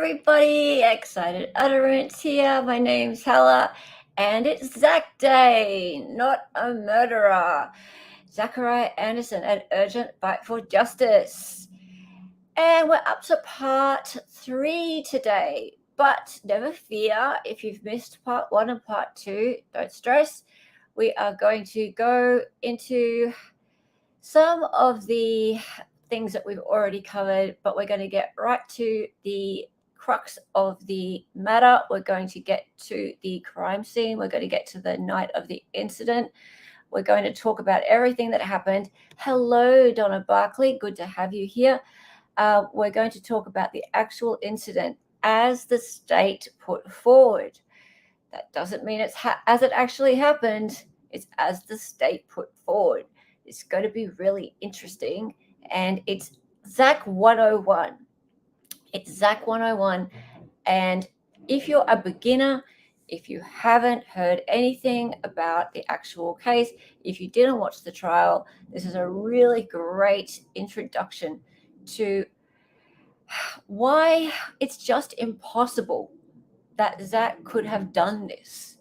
everybody, Excited Utterance here. My name's Hella, and it's Zach Day, not a murderer. Zachariah Anderson, an urgent fight for justice. And we're up to part 3 today. But never fear, if you've missed part 1 and part 2, don't stress. We are going to go into some of the things that we've already covered, but we're going to get right to the crux of the matter. We're going to get to the crime scene. We're going to get to the night of the incident. We're going to talk about everything that happened. Hello, Donna Barkley. Good to have you here. We're going to talk about the actual incident as the state put forward. That doesn't mean it's as it actually happened. It's as the state put forward. It's going to be really interesting. And it's Zach 101. It's Zach 101. And if you're a beginner, if you haven't heard anything about the actual case, if you didn't watch the trial, this is a really great introduction to why it's just impossible that Zach could have done this.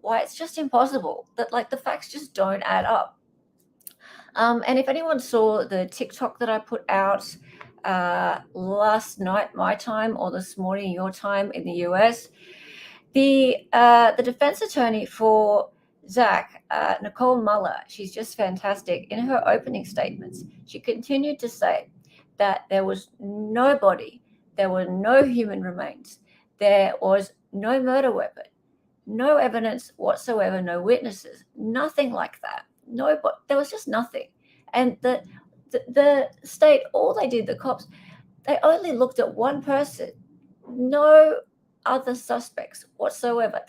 Why it's just impossible. That the facts just don't add up. And if anyone saw the TikTok that I put out last night, my time, or this morning, your time in the US, the defense attorney for Zach, Nicole Muller, she's just fantastic. In her opening statements, she continued to say that there was no body, there were no human remains, there was no murder weapon, no evidence whatsoever, no witnesses, nothing like that. No, but there was just nothing. And the state, all they did, the cops, they only looked at one person, no other suspects whatsoever.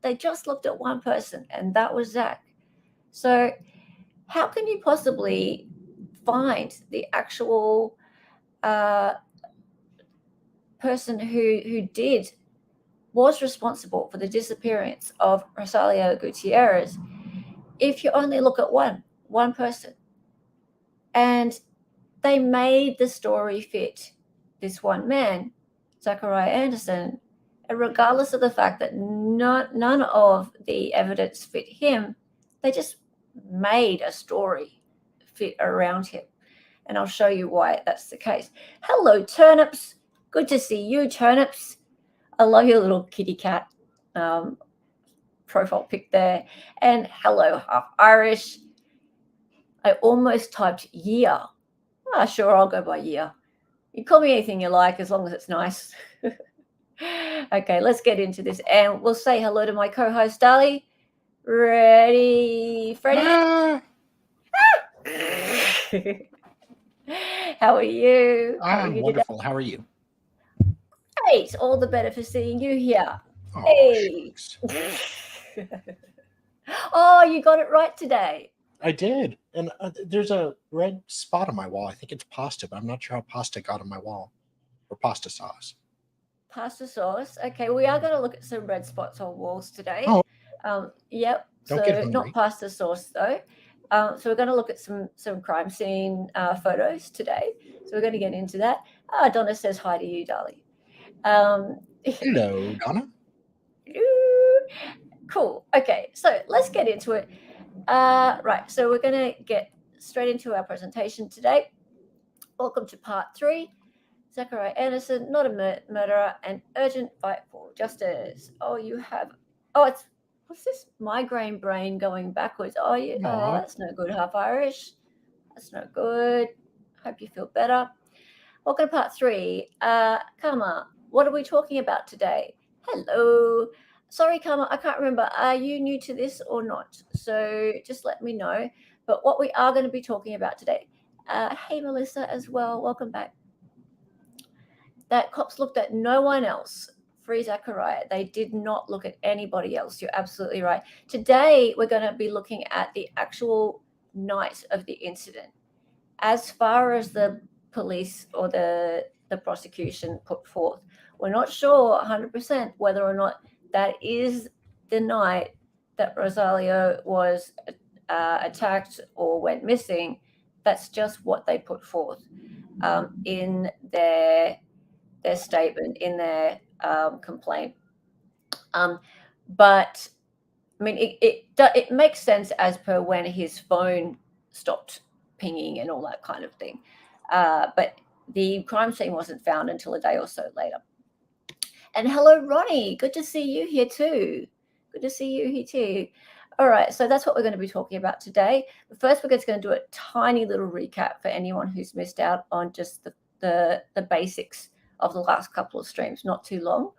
They just looked at one person, and that was Zach. So how can you possibly find the actual person who was responsible for the disappearance of Rosalio Gutierrez if you only look at one person? And they made the story fit this one man, Zachariah Anderson, and regardless of the fact that none of the evidence fit him, they just made a story fit around him. And I'll show you why that's the case. Hello, Turnips. Good to see you, Turnips. I love your little kitty cat profile pic there. And hello, Half Irish. I almost typed year. Sure, I'll go by year. You call me anything you like as long as it's nice. Okay, let's get into this. And we'll say hello to my co-host, Dali. Ready, Freddie? How are you? I'm wonderful. How are you? Great. All the better for seeing you here. Oh, hey. Oh, you got it right today. I did. And there's a red spot on my wall. I think it's pasta, but I'm not sure how pasta got on my wall. Or pasta sauce. Pasta sauce. Okay, we are going to look at some red spots on walls today. Oh. Yep. Don't get hungry. Not pasta sauce, though. So we're going to look at some crime scene photos today. So we're going to get into that. Donna says hi to you, darling. Hello, Donna. Cool. Okay, so let's get into it. Right, so we're going to get straight into our presentation today. Welcome to part 3. Zachariah Anderson, not a murderer, an urgent fight for justice. What's this migraine brain going backwards? That's no good, Half Irish. That's no good. Hope you feel better. Welcome to part 3. Karma, what are we talking about today? Hello. Sorry, Karma, I can't remember. Are you new to this or not? So just let me know. But what we are going to be talking about today. Hey, Melissa, as well. Welcome back. That cops looked at no one else. Free Zachariah. They did not look at anybody else. You're absolutely right. Today, we're going to be looking at the actual night of the incident. As far as the police or the prosecution put forth, we're not sure 100% whether or not that is the night that Rosalio was attacked or went missing. That's just what they put forth in their their statement in their complaint. But I mean, it makes sense as per when his phone stopped pinging and all that kind of thing. But the crime scene wasn't found until a day or so later. And hello, Ronnie. Good to see you here too. Good to see you here too. All right, so that's what we're going to be talking about today. But first, we're just going to do a tiny little recap for anyone who's missed out on just the basics of the last couple of streams. Not too long.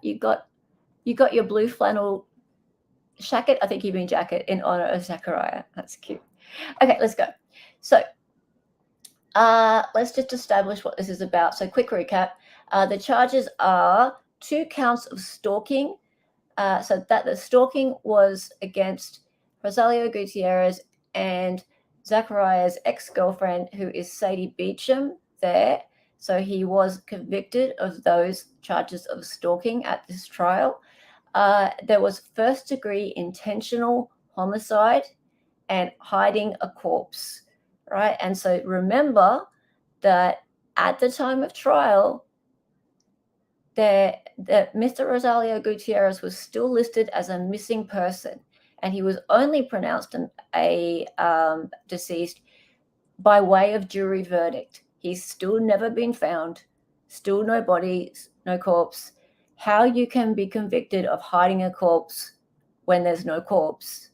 You got your blue flannel jacket. I think you mean jacket in honor of Zachariah. That's cute. Okay, let's go. So let's just establish what this is about. So quick recap. The charges are 2 counts of stalking. So that the stalking was against Rosalio Gutierrez and Zachariah's ex-girlfriend, who is Sadie Beecham there. So he was convicted of those charges of stalking at this trial. There was first-degree intentional homicide and hiding a corpse, right? And so remember that at the time of trial, that Mr. Rosalio Gutierrez was still listed as a missing person, and he was only pronounced a deceased by way of jury verdict. He's still never been found, still no body, no corpse. How you can be convicted of hiding a corpse when there's no corpse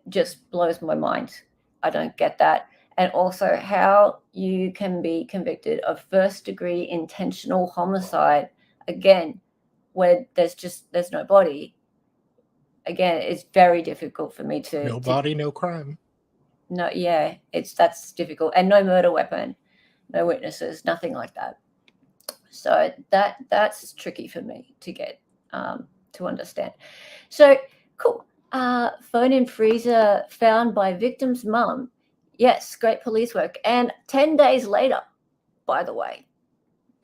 just blows my mind. I don't get that. And also how you can be convicted of first-degree intentional homicide, again, where there's no body. Again, it's very difficult for me to... No body, no crime. No, yeah, that's difficult. And no murder weapon, no witnesses, nothing like that. So that's tricky for me to get to understand. So cool. Phone in freezer found by victim's mum. Yes, great police work. And 10 days later, by the way,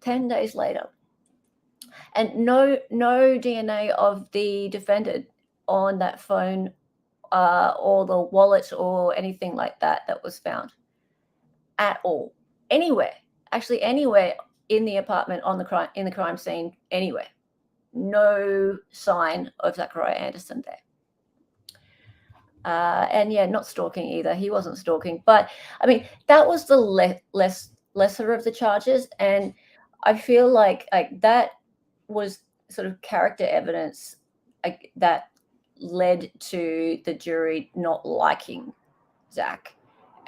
10 days later, and no DNA of the defendant on that phone or the wallet or anything like that was found at all, anywhere. Actually, anywhere in the apartment, in the crime scene, anywhere. No sign of Zachariah Anderson there. And yeah, not stalking either. He wasn't stalking. But I mean, that was the lesser of the charges, and I feel like that was sort of character evidence that led to the jury not liking Zach.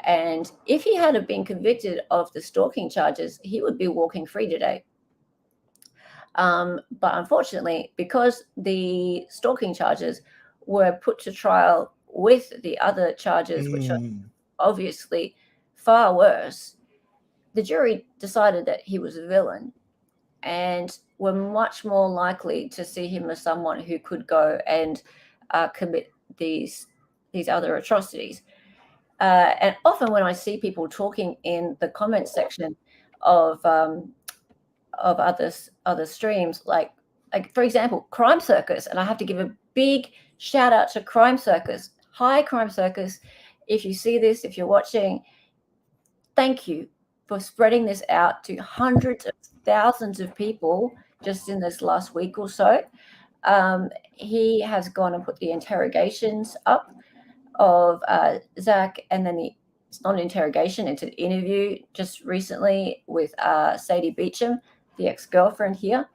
And if he had been convicted of the stalking charges, he would be walking free today. But unfortunately, because the stalking charges were put to trial with the other charges, which are obviously far worse, the jury decided that he was a villain and were much more likely to see him as someone who could go and commit these other atrocities. And often when I see people talking in the comment section of other streams, like for example, Crime Circus, and I have to give a big shout out to Crime Circus. Hi, Crime Circus. If you see this, if you're watching, thank you for spreading this out to hundreds of thousands of people just in this last week or so. He has gone and put the interrogations up of Zach, and then it's not an interrogation, it's an interview just recently with Sadie Beecham, the ex-girlfriend here.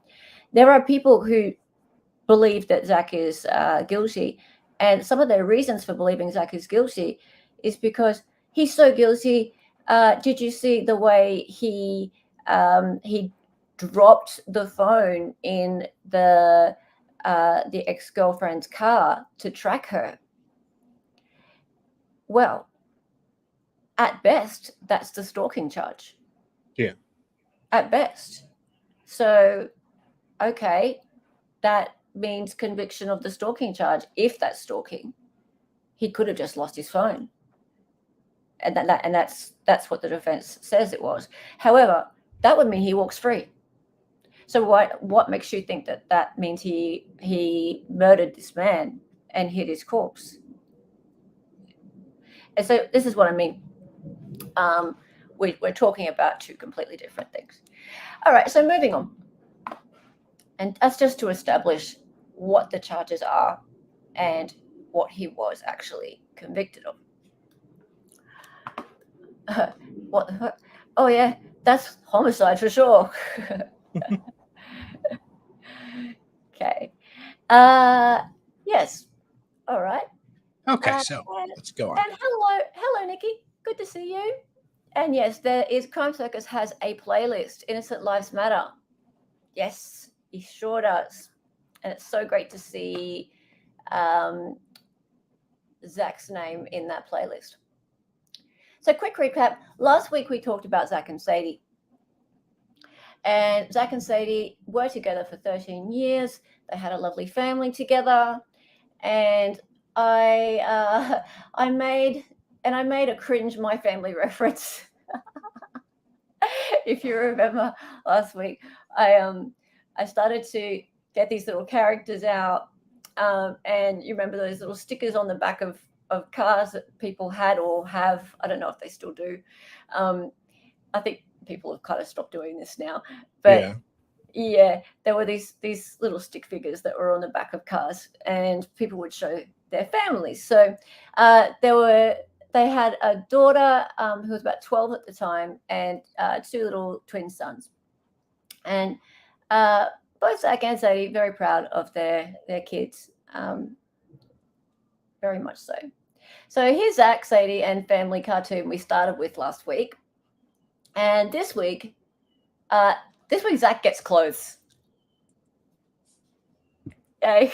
There are people who believe that Zach is guilty, and some of their reasons for believing Zach is guilty is because he's so guilty. Did you see the way he dropped the phone in the ex-girlfriend's car to track her? Well, at best, that's the stalking charge. Yeah. At best. So, okay, that means conviction of the stalking charge. If that's stalking, he could have just lost his phone. And that's what the defense says it was. However, that would mean he walks free. So what makes you think that means he murdered this man and hid his corpse? And so this is what I mean. we're talking about two completely different things. All right, so moving on. And that's just to establish what the charges are and what he was actually convicted of. What? Oh yeah, that's homicide for sure. Okay. Yes. All right. Okay, so let's go on. And hello, Nikki. Good to see you. And yes, there is Crime Circus has a playlist, Innocent Lives Matter. Yes, he sure does. And it's so great to see Zach's name in that playlist. So quick recap. Last week we talked about Zach and Sadie. And Zach and Sadie were together for 13 years. They had a lovely family together. And I made a cringe My Family reference. If you remember last week, I started to get these little characters out, and you remember those little stickers on the back of cars that people had or have. I don't know if they still do. I think people have kind of stopped doing this now, but yeah, there were these little stick figures that were on the back of cars, and people would show their families. So they had a daughter who was about 12 at the time, and two little twin sons. And both Zach and Sadie very proud of their kids, very much so. So here's Zach, Sadie, and family cartoon we started with last week. And this week Zach gets clothes. Yay.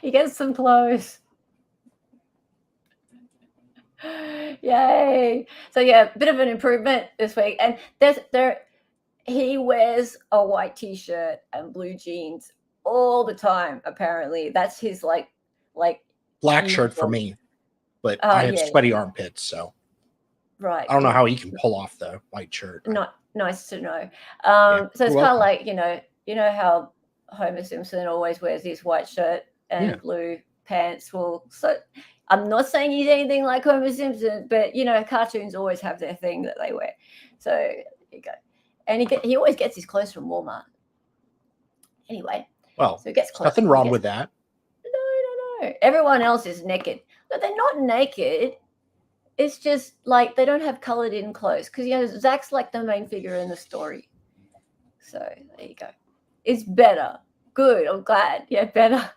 He gets some clothes. Yay. So yeah, a bit of an improvement this week. And he wears a white t-shirt and blue jeans all the time, apparently. That's his like black shirt for me. But I have sweaty armpits, so right. I don't know how he can pull off the white shirt. Not nice to know. So it's kind of like, you know how Homer Simpson always wears his white shirt and blue pants. Well, so I'm not saying he's anything like Homer Simpson, but cartoons always have their thing that they wear. So there you go. And he always gets his clothes from Walmart. Anyway, well, so he gets clothes. Nothing wrong with that. No. Everyone else is naked. But they're not naked. It's just like they don't have colored in clothes because Zach's like the main figure in the story. So there you go. It's better. Good. I'm glad. Yeah, better.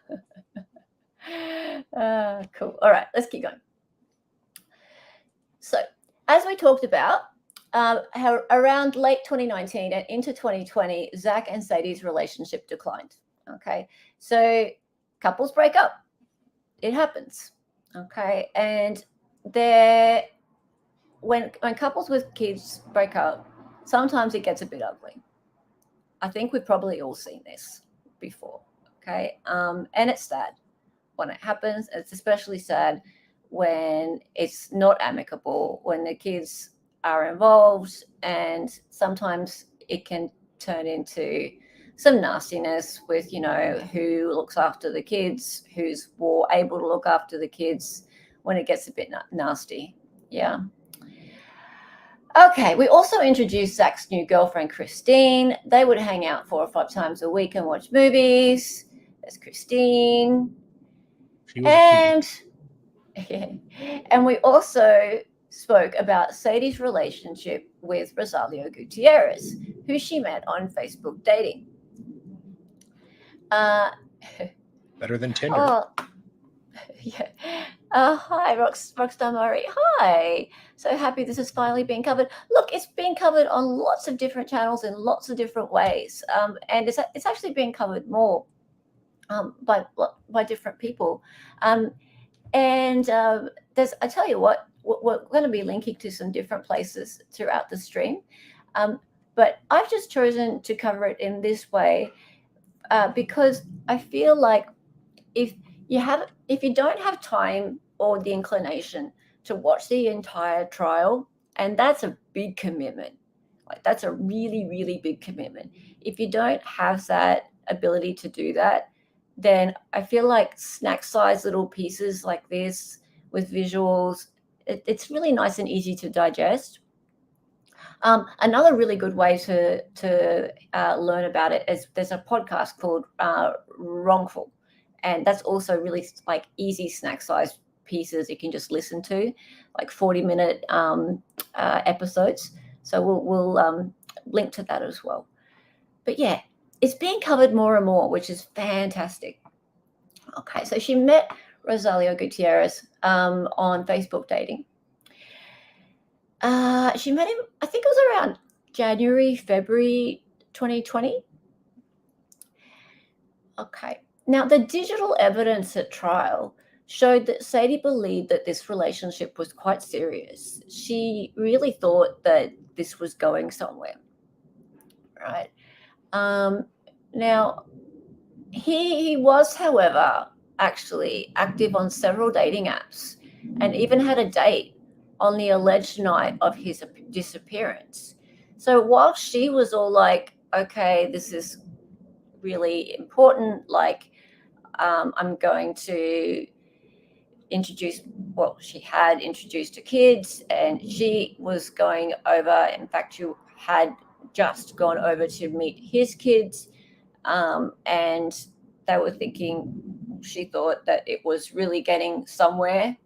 Cool. All right, let's keep going. So as we talked about, how around late 2019 and into 2020, Zach and Sadie's relationship declined. Okay, so couples break up. It happens. Okay, and when couples with kids break up, sometimes it gets a bit ugly. I think we've probably all seen this before. Okay, and it's sad when it happens. It's especially sad when it's not amicable, when the kids are involved, and sometimes it can turn into some nastiness with, who looks after the kids, who's more able to look after the kids when it gets a bit nasty. Yeah. Okay, we also introduced Zach's new girlfriend, Christine. They would hang out 4 or 5 times a week and watch movies. There's Christine. And we also spoke about Sadie's relationship with Rosalio Gutierrez, who she met on Facebook dating. Better than Tinder. Oh, yeah. Hi, Rockstar Murray. Hi. So happy this is finally being covered. Look, it's been covered on lots of different channels in lots of different ways, and it's actually being covered more by different people. And I tell you what, we're going to be linking to some different places throughout the stream, but I've just chosen to cover it in this way because I feel like if you don't have time or the inclination to watch the entire trial, and that's a big commitment, like that's a really, really big commitment. If you don't have that ability to do that, then I feel like snack size little pieces like this with visuals It's really nice and easy to digest. Another really good way to learn about it is there's a podcast called Wrongful, and that's also really like easy snack size pieces you can just listen to, like 40-minute episodes. So we'll link to that as well. But yeah, it's being covered more and more, which is fantastic. Okay, so she met Rosalio Gutierrez on Facebook dating. She met him, I think it was around January, February 2020. Okay. Now, the digital evidence at trial showed that Sadie believed that this relationship was quite serious. She really thought that this was going somewhere, right? Now, he was, however, actually active on several dating apps and even had a date on the alleged night of his disappearance. So while she was all like, okay, this is really important, like, I'm going to introduce, well, she had introduced her kids and she was going over, in fact, she had just gone over to meet his kids, and they were thinking, she thought that it was really getting somewhere.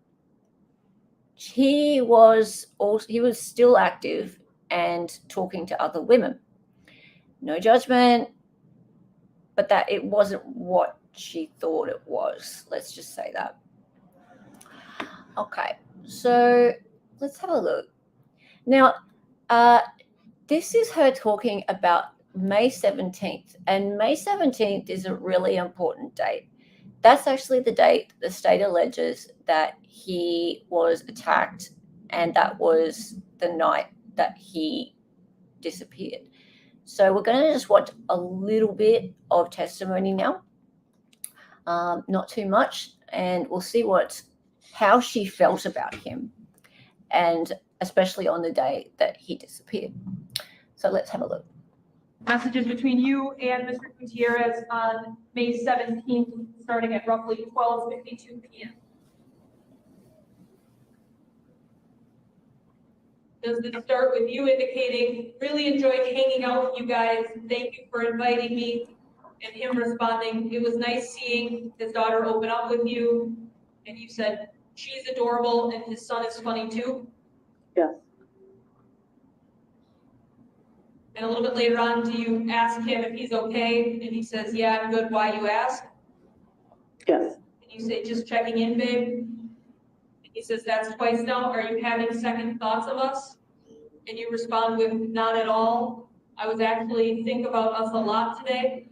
He was still active and talking to other women. No judgment, but that it wasn't what she thought it was. Let's just say that. Okay, so let's have a look. Now, this is her talking about May 17th, and May 17th is a really important date. That's actually the date the state alleges that he was attacked, and that was the night that he disappeared. So we're going to just watch a little bit of testimony now, not too much, and we'll see how she felt about him, and especially on the day that he disappeared. So let's have a look. Messages between you and Mr. Gutierrez on May 17th, starting at roughly 12:52 p.m. Does this start with you indicating, really enjoyed hanging out with you guys, thank you for inviting me, and him responding, it was nice seeing his daughter open up with you, and you said, she's adorable and his son is funny too? Yes. And a little bit later on, do you ask him if he's okay? And he says, yeah, I'm good, why you ask? Yes. And you say, just checking in, babe? And he says, that's twice now, are you having second thoughts of us? And you respond with, not at all. I was actually think about us a lot today.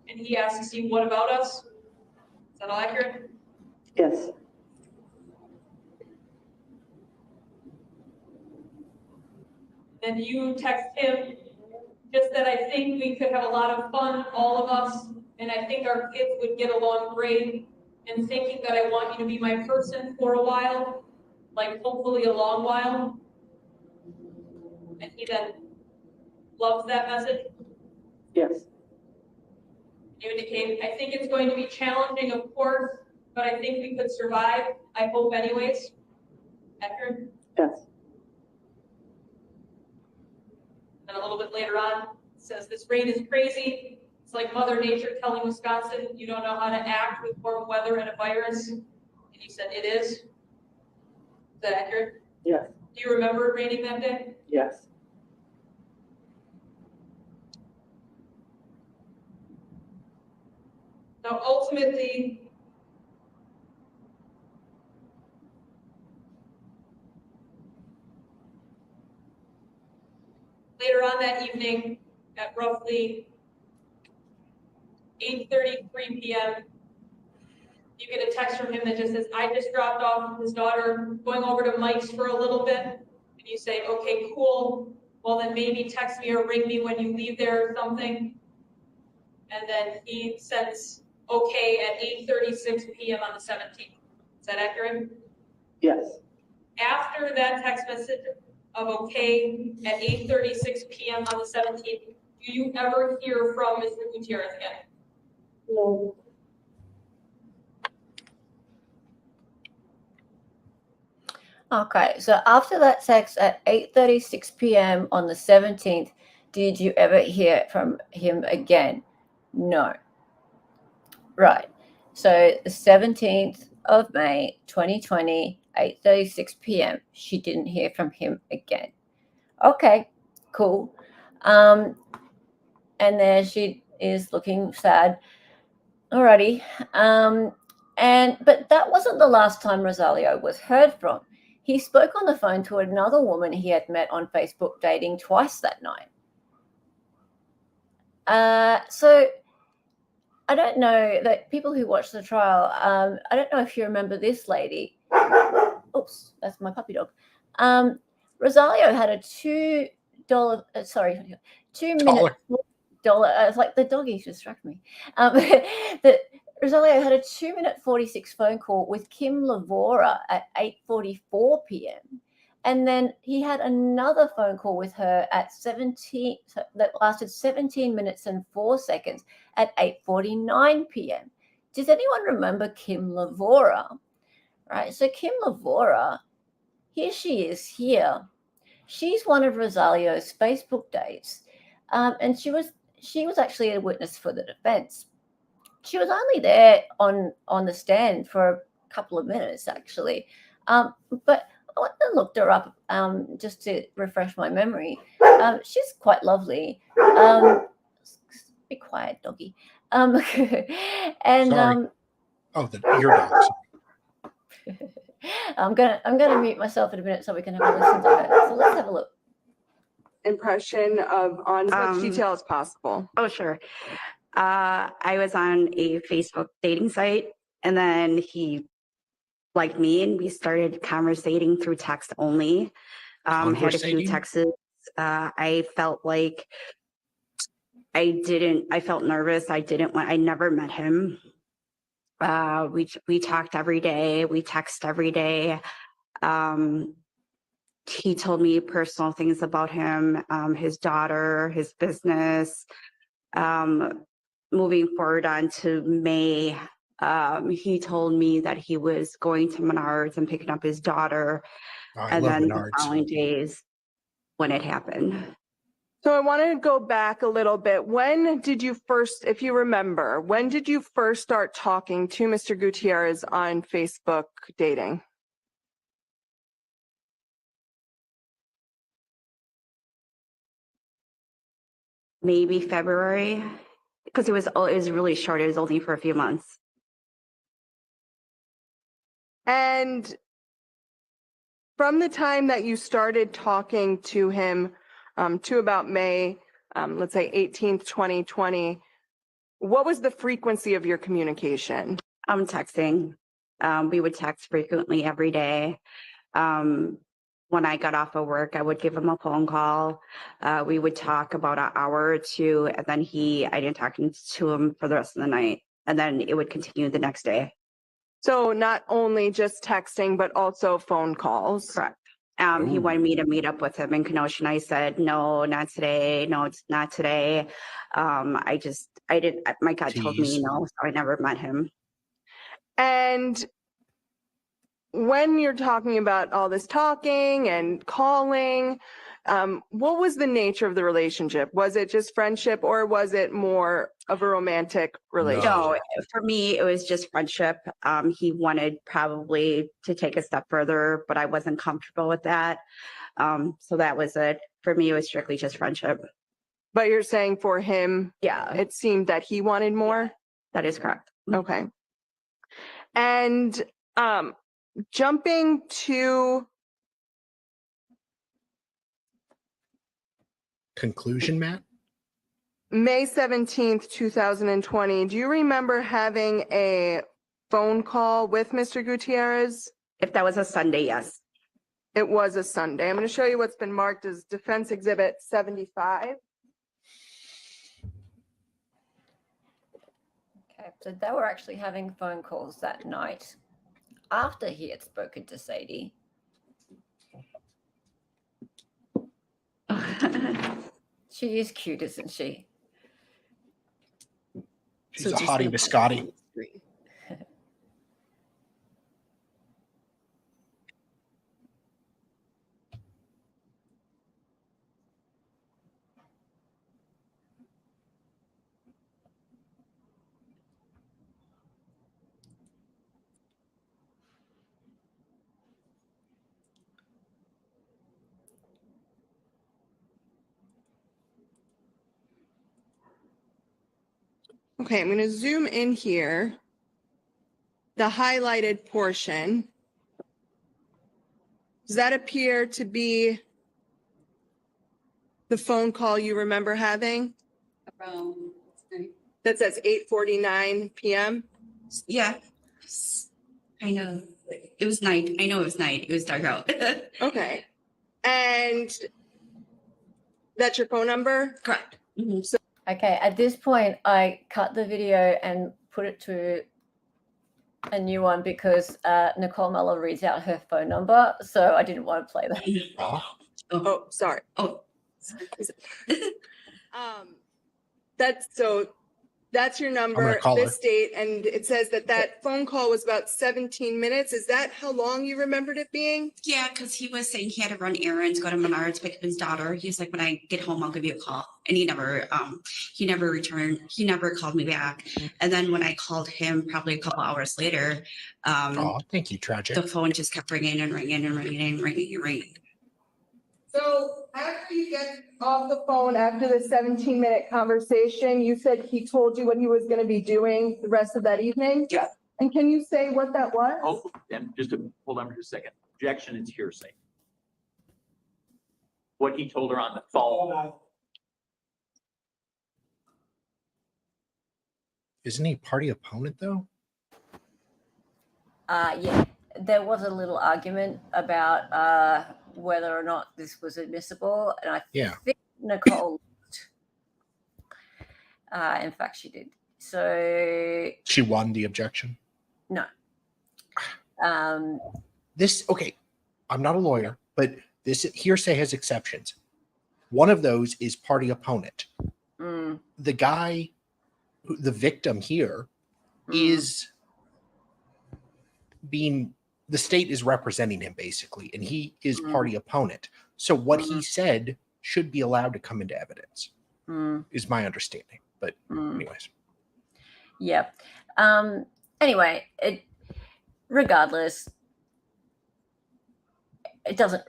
And he asks you, what about us? Is that all accurate? Yes. Then you text him, just that I think we could have a lot of fun, all of us, and I think our kids would get along great, and thinking that I want you to be my person for a while, like hopefully a long while. And he then loves that message. Yes. You indicate, I think it's going to be challenging, of course, but I think we could survive. I hope anyways. Accurate? Yes. And a little bit later on, it says, this rain is crazy. It's like Mother Nature telling Wisconsin, you don't know how to act with warm weather and a virus. And you said, it is. Is that accurate? Yes. Do you remember it raining that day? Yes. Now, ultimately, later on that evening, at roughly 8:33 p.m., you get a text from him that just says, I just dropped off his daughter, going over to Mike's for a little bit. And you say, okay, cool. Well, then maybe text me or ring me when you leave there or something. And then he sends okay at 8:36 p.m. on the 17th. Is that accurate? Yes. After that text message of okay at 8:36 p.m. on the 17th, do you ever hear from Mr. Gutierrez again? No. Okay, so after that text at 8:36 p.m. on the 17th, did you ever hear from him again? No. Right. So the 17th of May, 2020, 8:36 p.m., she didn't hear from him again. Okay, cool. And there she is looking sad. Alrighty. But that wasn't the last time Rosalio was heard from. He spoke on the phone to another woman he had met on Facebook dating twice that night. So I don't know that people who watched the trial, I don't know if you remember this lady. Oops, that's my puppy dog. Rosalio had a $2 minute dollar. It's like the doggies distract me. That Rosalio had a 2-minute 46 phone call with Kim Lavora at 8:44 p.m. And then he had another phone call with her at 17 that lasted 17 minutes and 4 seconds at 8:49 p.m. Does anyone remember Kim Lavora? Right. So Kim Lavora, here she is here. She's one of Rosalio's Facebook dates. And she was actually a witness for the defense. She was only there on the stand for a couple of minutes, actually. But I went and looked her up just to refresh my memory. She's quite lovely. Be quiet, doggy. And Sorry. Your dog. I'm gonna mute myself in a minute so we can have a listen to her. So let's have a look. Impression of on as much detail as possible. Oh, sure. I was on a Facebook dating site, and then he liked me, and we started conversating through text only. Had a few texts. I felt like I felt nervous. I never met him. We talked every day. We text every day. He told me personal things about him, his daughter, his business. Moving forward on to May, he told me that he was going to Menards and picking up his daughter. I love then Menards. The following days when it happened. So I want to go back a little bit. When did you first, if you remember, when did you first start talking to Mr. Gutierrez on Facebook dating? Maybe February, because it was really short. It was only for a few months. And from the time that you started talking to him to about May, let's say 18th, 2020, what was the frequency of your communication? Texting. We would text frequently every day. When I got off of work, I would give him a phone call. We would talk about an hour or two, and then I didn't talk to him for the rest of the night. And then it would continue the next day. So not only just texting, but also phone calls. Correct. He wanted me to meet up with him in Kenosha, and I said, no, not today. No, it's not today. I didn't, my gut told me no, so I never met him. And when you're talking about all this talking and calling, what was the nature of the relationship? Was it just friendship, or was it more of a romantic relationship? No, for me, it was just friendship. He wanted probably to take a step further, but I wasn't comfortable with that. So that was it. For me, it was strictly just friendship. But you're saying for him, yeah, it seemed that he wanted more? Yeah, that is correct. Okay. And jumping to conclusion, Matt? May 17th, 2020, do you remember having a phone call with Mr. Gutierrez? If that was a Sunday, yes. It was a Sunday. I'm going to show you what's been marked as Defense Exhibit 75. Okay, so they were actually having phone calls that night after he had spoken to Sadie. She is cute, isn't she? She's a hottie biscotti. Okay, I'm going to zoom in here. The highlighted portion. Does that appear to be the phone call you remember having? Around, That says 8:49 p.m. yeah, kind of. It was night. I know it was night. It was dark out. Okay. And that's your phone number? Correct. Mhm. Okay, at this point, I cut the video and put it to a new one because Nicole Muller reads out her phone number, so I didn't want to play that. Oh, Oh, sorry. Oh. That's your gonna number, call this date, and it says that phone call was about 17 minutes. Is that how long you remembered it being? Yeah, because he was saying he had to run errands, go to Menards, pick up his daughter. He's like, when I get home, I'll give you a call. And he never returned. He never called me back. And then when I called him, probably a couple hours later, thank you, tragic. the phone just kept ringing and ringing and ringing and ringing and ringing. So after you get off the phone, after the 17-minute conversation, you said he told you what he was going to be doing the rest of that evening? Yeah. And can you say what that was? Oh, and just to hold on for a second. Objection, it's hearsay. What he told her on the phone. Isn't he party opponent though? Yeah, there was a little argument about whether or not this was admissible, and I think Nicole in fact, she did. So She won the objection. no. Okay, I'm not a lawyer, but this hearsay has exceptions. One of those is party opponent. The guy, the victim here, is being, the state is representing him basically, and he is party opponent. So what he said should be allowed to come into evidence, is my understanding. But anyways. Yeah. Anyway, regardless, it doesn't.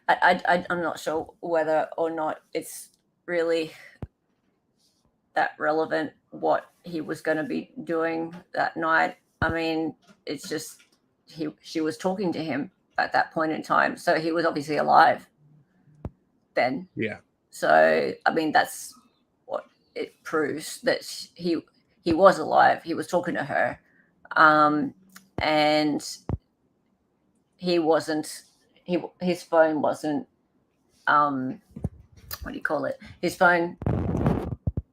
I'm not sure whether or not it's really that relevant what he was going to be doing that night. I mean, it's just she was talking to him at that point in time, so he was obviously alive then. Yeah. So I mean, that's what it proves, that he was alive. He was talking to her, and he wasn't. His phone wasn't. What do you call it? His phone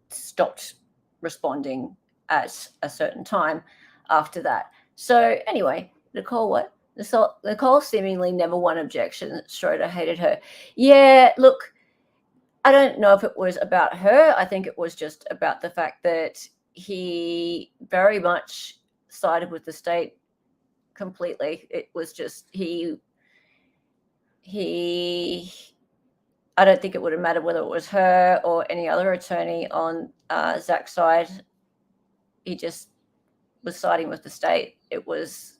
stopped responding at a certain time after that. So anyway, Nicole seemingly never won objection. Schroeder hated her. Yeah, look, I don't know if it was about her. I think it was just about the fact that he very much sided with the state completely. It was just I don't think it would have mattered whether it was her or any other attorney on Zach's side. He just was siding with the state. It was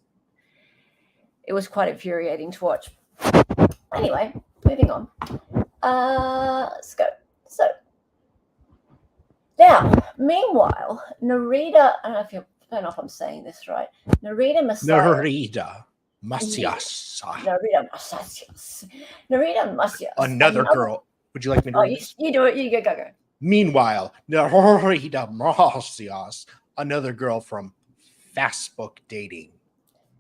quite infuriating to watch. Anyway, moving on. Let's go. So now, meanwhile, Narita, I don't know if I'm saying this right. Narita Macias. Another girl. Would you like me to read this? You do it. You go. Meanwhile, Narita Macias, another girl from Facebook dating,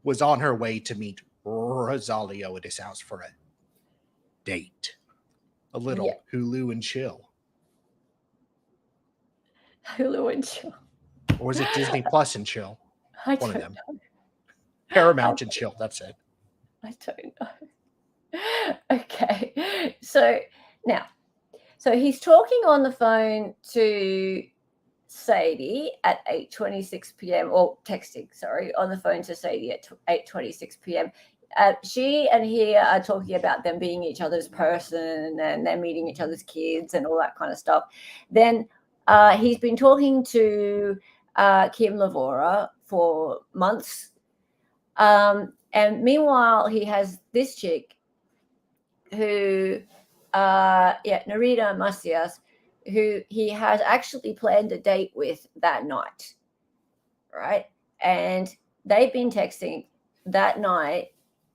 was on her way to meet Rosalio at his house for a date. A little Hulu and chill. Hulu and chill. Or was it Disney Plus and chill? One of them. Paramount and chill. That's it. I don't know. Okay. So he's talking on the phone to Sadie at 8:26 p.m. or texting, on the phone to Sadie at 8:26 p.m. She and he are talking about them being each other's person and they're meeting each other's kids and all that kind of stuff. Then he's been talking to Kim Lavora for months. And meanwhile, he has this chick who, Narita Macias, who he had actually planned a date with that night, right? And they've been texting that night,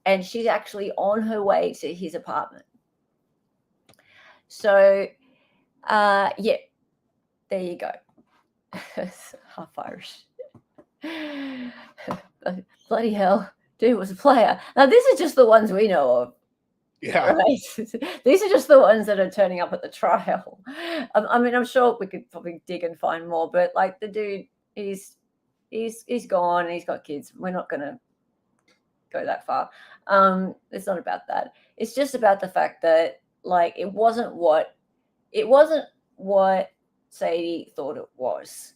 and she's actually on her way to his apartment. So, yeah, there you go. Half Irish. Bloody hell, dude was a player. Now, these are just the ones we know of. Yeah. Right. These are just the ones that are turning up at the trial. I mean, I'm sure we could probably dig and find more, but like the dude, he's gone and he's got kids. We're not going to go that far. It's not about that. It's just about the fact that like it wasn't what Sadie thought it was,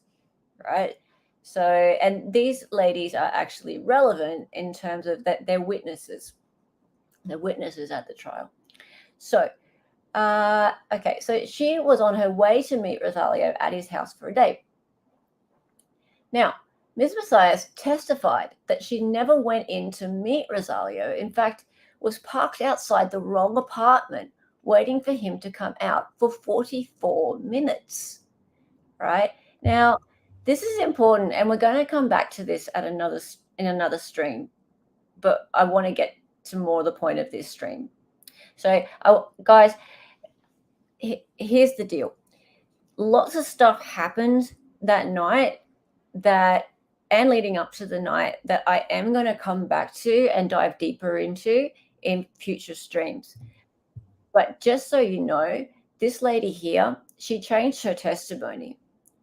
right? So, and these ladies are actually relevant in terms of that they're witnesses. They're witnesses at the trial. So, okay, so she was on her way to meet Rosalio at his house for a date. Now, Ms. Messias testified that she never went in to meet Rosalio. In fact, was parked outside the wrong apartment, waiting for him to come out for 44 minutes. Right? Now, this is important, and we're going to come back to this in another stream, but I want to get to more of the point of this stream. So, guys, here's the deal. Lots of stuff happened that night and leading up to the night that I am going to come back to and dive deeper into in future streams. But just so you know, this lady here, she changed her testimony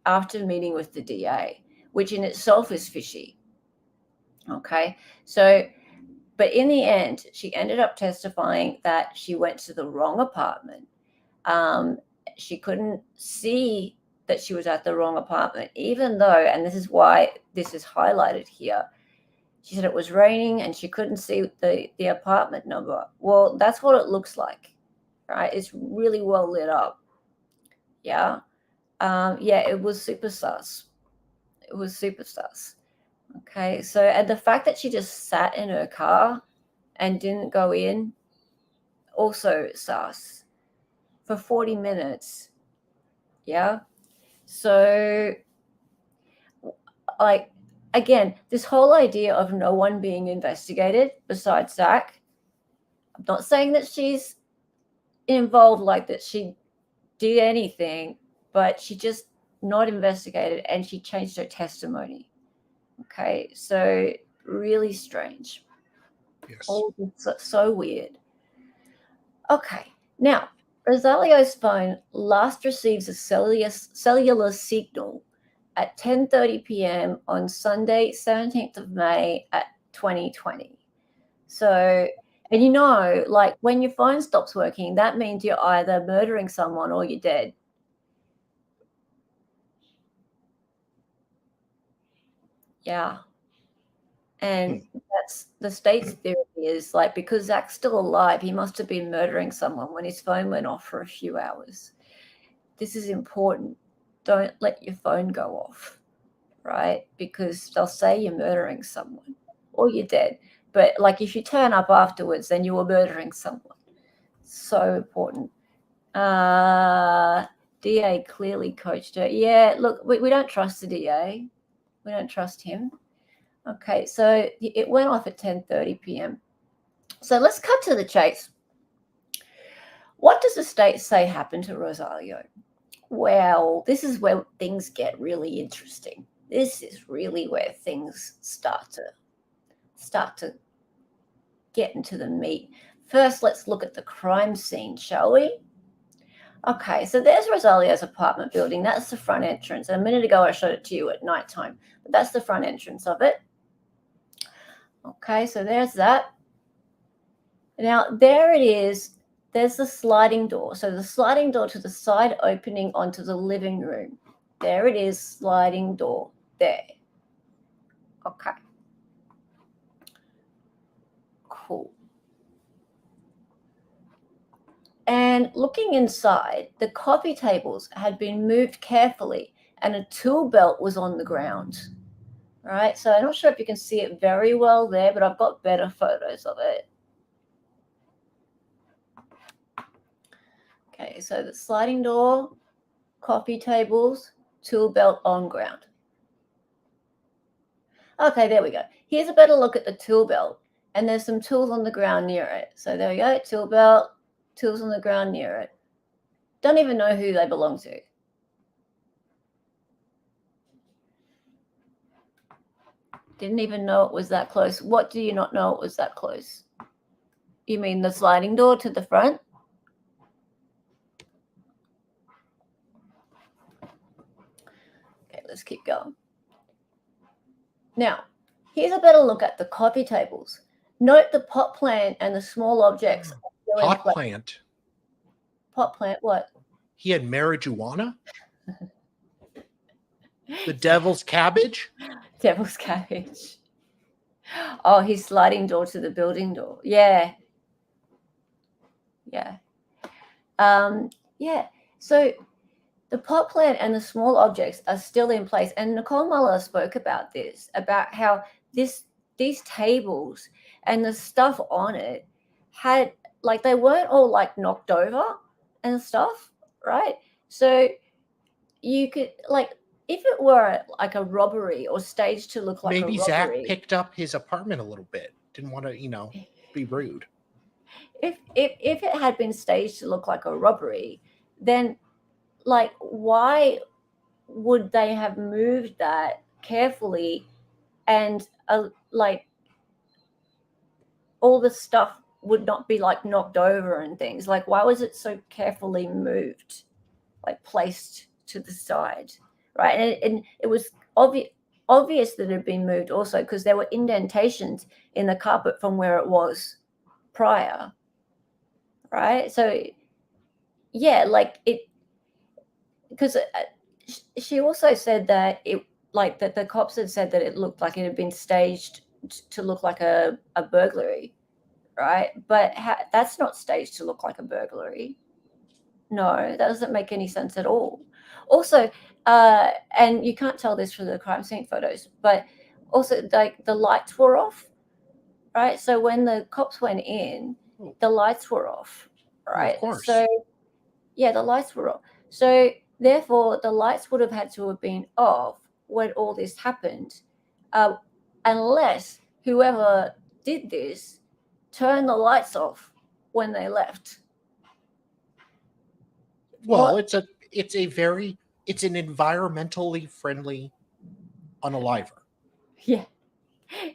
after meeting with the DA, which in itself is fishy. Okay, so, but in the end, she ended up testifying that she went to the wrong apartment. She couldn't see that she was at the wrong apartment, even though, and this is why this is highlighted here, she said it was raining and she couldn't see the apartment number. Well, that's what it looks like, right? It's really well lit up. Yeah. Yeah, it was super sus. It was super sus. Okay, so, and the fact that she just sat in her car and didn't go in, also sus, for 40 minutes. Yeah. So, like, again, this whole idea of no one being investigated besides Zach, I'm not saying that she's involved, like that she did anything, but she just not investigated and she changed her testimony. Okay, so really strange. Yes. Oh, so weird. Okay, now Rosalio's phone last receives a cellular signal at 10:30 p.m. on Sunday, 17th of May at 2020. So, and you know, like when your phone stops working, that means you're either murdering someone or you're dead. Yeah. And that's the state's theory is like because Zach's still alive, he must have been murdering someone when his phone went off for a few hours. This is important. Don't let your phone go off, right? Because they'll say you're murdering someone or you're dead. But like if you turn up afterwards, then you were murdering someone. So important. DA clearly coached her. Yeah, look, we don't trust the DA. We don't trust him. Okay, so it went off at 10:30 p.m. So let's cut to the chase. What does the state say happened to Rosalio? Well, this is where things get really interesting. This is really where things start to get into the meat. First, let's look at the crime scene, shall we? Okay, so there's Rosalio's apartment building. That's the front entrance. And a minute ago, I showed it to you at nighttime, but that's the front entrance of it. Okay, so there's that. Now, there it is. There's the sliding door. So the sliding door to the side opening onto the living room. There it is, sliding door there. Okay. Cool. And looking inside, the coffee tables had been moved carefully and a tool belt was on the ground. All right, so I'm not sure if you can see it very well there, but I've got better photos of it. Okay, so the sliding door coffee tables, tool belt on ground. Okay, there we go. Here's a better look at the tool belt. And there's some tools on the ground near it. So there we go, tool belt, tools on the ground near it. Don't even know who they belong to. Didn't even know it was that close. What do you not know it was that close? You mean the sliding door to the front? Okay, let's keep going. Now, here's a better look at the coffee tables. Note the pot plant and the small objects. are still in Pot place. plant. Pot plant, what? He had marijuana? The devil's cabbage? Devil's cabbage. Oh, his sliding door to the building door. Yeah. Yeah. Yeah. So the pot plant and the small objects are still in place. And Nicole Muller spoke about this, about how these tables and the stuff on it had, like, they weren't all like knocked over and stuff, right? So you could, like, if it were like a robbery or staged to look like Maybe a robbery. Zach picked up his apartment a little bit. Didn't want to, be rude. If it had been staged to look like a robbery, then, like, why would they have moved that carefully and like all the stuff would not be like knocked over and things? Like, why was it so carefully moved, like placed to the side, right? And it was obvious that it had been moved also because there were indentations in the carpet from where it was prior, right? So yeah, like it, because she also said that it, like, that the cops had said that it looked like it had been staged to look like a burglary, right? But that's not staged to look like a burglary. No, that doesn't make any sense at all. Also, and you can't tell this from the crime scene photos, but also, like, the lights were off, right? So when the cops went in, the lights were off, right? Of course. So yeah, the lights were off. So therefore, the lights would have had to have been off when all this happened, unless whoever did this turned the lights off when they left. Well, What? it's an environmentally friendly unaliver. Yeah,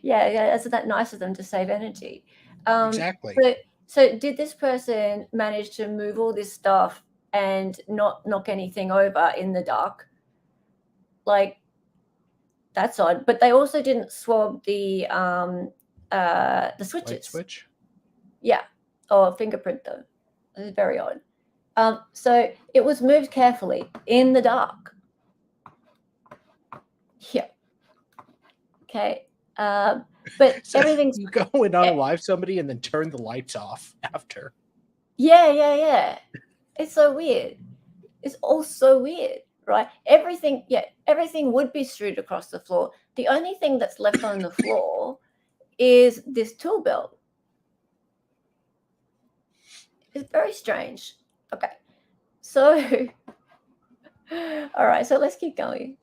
yeah. Isn't that nice of them to save energy? Exactly. So did this person manage to move all this stuff and not knock anything over in the dark? Like, that's odd. But they also didn't swab the switches. Light switch. Yeah, or fingerprint them. This is very odd. So it was moved carefully in the dark. Yeah. Okay. But So everything's, you go and unalive somebody and then turn the lights off after. yeah. It's so weird. It's all so weird, right? Everything would be strewed across the floor. The only thing that's left on the floor is this tool belt. It's very strange. Okay. So, all right, so let's keep going.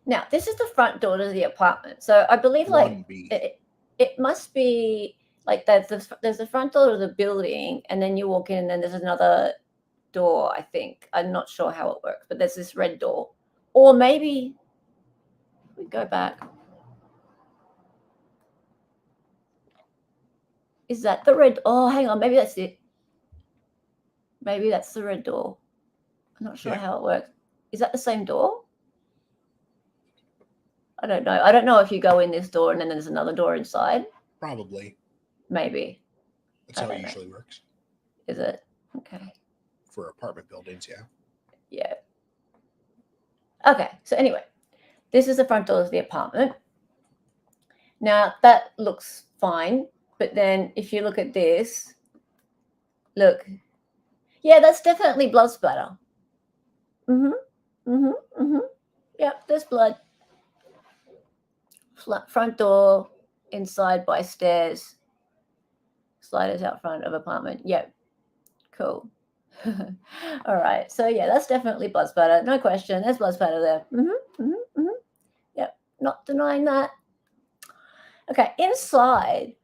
Now, this is the front door to the apartment. So I believe, like, 1B. it must be like there's the front door of the building, and then you walk in, and then there's another door, I think. I'm not sure how it works, but there's this red door. Or maybe we go back. Is that the red? Oh, hang on. Maybe that's it. Maybe that's the red door. I'm not sure how it works. Is that the same door? I don't know. I don't know if you go in this door and then there's another door inside. Probably. Maybe. That's how it usually works. Is it? Okay. For apartment buildings, yeah. Yeah. Okay. So anyway, this is the front door of the apartment. Now that looks fine, but then if you look at this, look. Yeah, that's definitely blood splatter. Yep, there's blood. Front door, inside by stairs. Sliders out front of apartment. Yep. Cool. All right. So yeah, that's definitely blood spatter. No question. There's blood spatter there. Yep. Not denying that. Okay. Inside,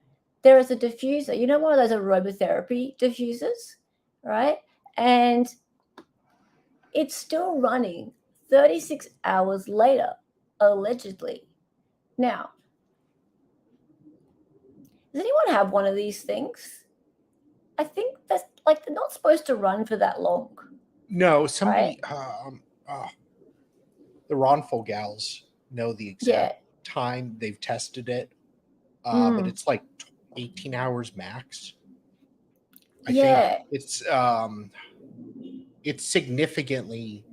there is a diffuser. You know, one of those aromatherapy diffusers, right? And it's still running 36 hours later, allegedly. Now, does anyone have one of these things? I think that's like they're not supposed to run for that long. No, somebody, Right. the Ronful gals know the Yeah. exact time they've tested it, but Mm. it's like 18 hours max. I think Yeah. it's significantly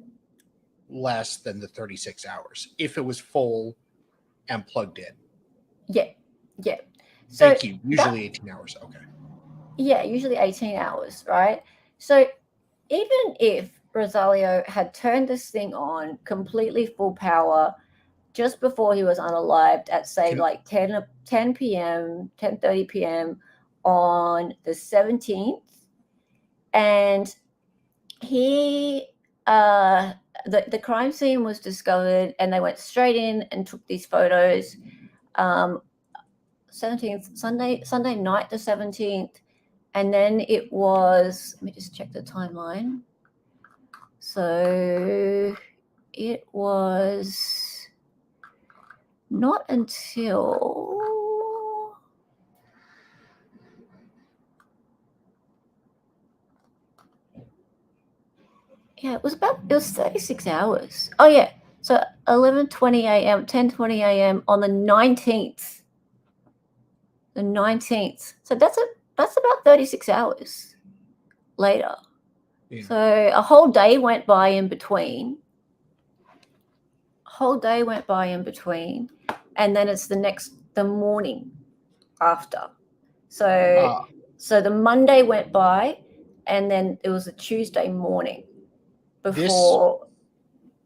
less than the 36 hours if it was full and plugged in. Yeah. Yeah. So Thank you. Usually that 18 hours. Okay. yeah, usually 18 hours, right? So even if Rosalio had turned this thing on completely full power just before he was unalived at say Can, like 10 p.m., 10:30 p.m. on the 17th, and he the crime scene was discovered and they went straight in and took these photos. 17th, Sunday night the 17th, and then it was, let me just check the timeline. So it was not until, yeah, it was 36 hours. Oh yeah, so 11:20 a.m., 10:20 a.m. on the 19th. So that's about 36 hours later. yeah. So a whole day went by in between. And then it's the morning after. So the Monday went by, and then it was a Tuesday morning This before.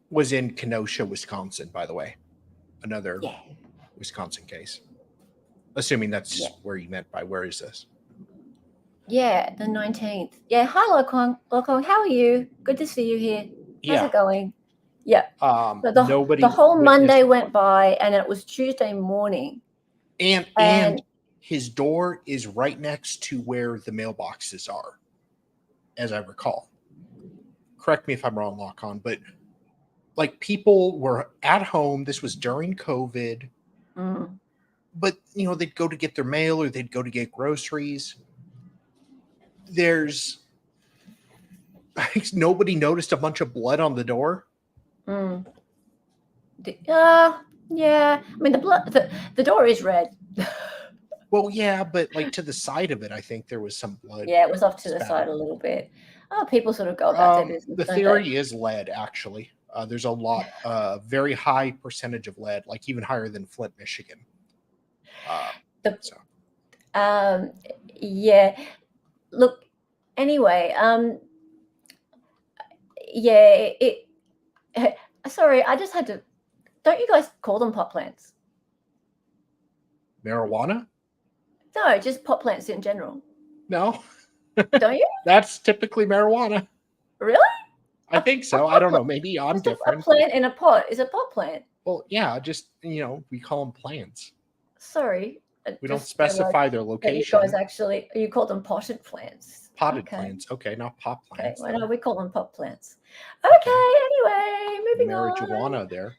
was in Kenosha, Wisconsin, by the way. Another Yeah. Wisconsin case. Assuming that's Yeah. where you meant by where is this? Yeah, the 19th. Yeah, hi Lokong. Lokong, how are you? Good to see you here. How's Yeah. it going? Yeah. So Nobody the whole witnessed- Monday went by, and it was Tuesday morning. and his door is right next to where the mailboxes are, as I recall. Correct me if I'm wrong, Lock-On, but like people were at home. This was during COVID, but they'd go to get their mail or they'd go to get groceries. There's nobody noticed a bunch of blood on the door. Yeah. I mean, the door is red. Well, yeah, but like to the side of it, I think there was some blood. Yeah, it was off to the spatter. side a little bit. Oh, people sort of go about their business. The don't theory they? is lead, actually. There's a lot, very high percentage of lead, like even higher than Flint, Michigan. Yeah. Look, anyway, yeah, sorry, I just had to. Don't you guys call them pot plants? Marijuana? No, just pot plants in general. No. Don't you? That's typically marijuana. Really? I think so. I don't know. Maybe I'm different. A plant in a pot is a pot plant. Well, yeah, just, we call them plants. Sorry. We don't specify their location. You guys actually, you call them potted plants. Potted plants. Okay, not pot plants. Okay, well, no, we call them pot plants. Okay, anyway, moving Marijuana on. there.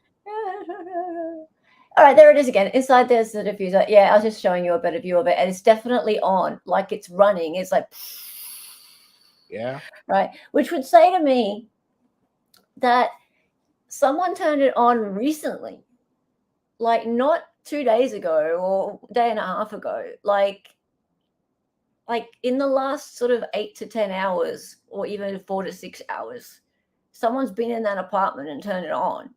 All right, there it is again. Inside there's the diffuser. Yeah, I was just showing you a better view of it, and it's definitely on, like it's running. It's like, yeah, right, which would say to me that someone turned it on recently, like not 2 days ago or a day and a half ago, like in the last sort of 8 to 10 hours, or even 4 to 6 hours, someone's been in that apartment and turned it on.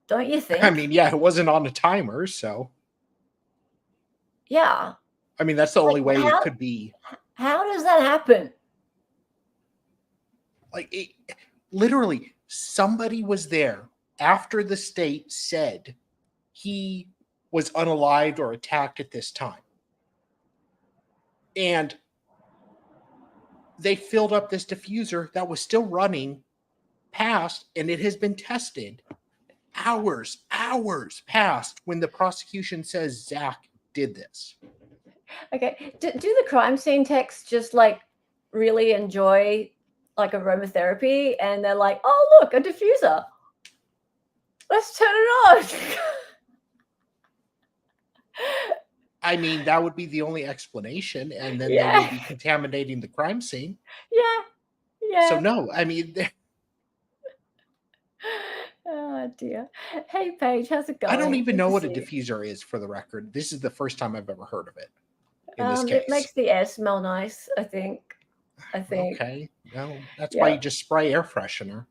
Don't you think? I mean, yeah, it wasn't on a timer, so. Yeah. I mean, that's the only way it could be. How does that happen? Like, literally, somebody was there after the state said he was unalived or attacked at this time. And they filled up this diffuser that was still running past, and it has been tested. Hours past when the prosecution says Zach did this. Okay. Do the crime scene techs just like really enjoy like aromatherapy, and they're like, oh, look, a diffuser. Let's turn it on. I mean, that would be the only explanation, and then they Yeah. would be contaminating the crime scene. Yeah. So no, I mean, Oh dear. Hey Paige, how's it going? I don't even Good know to what a see you. diffuser is, for the record. This is the first time I've ever heard of it in this case. It makes the air smell nice, I think. Okay. No, that's Yeah. why you just spray air freshener.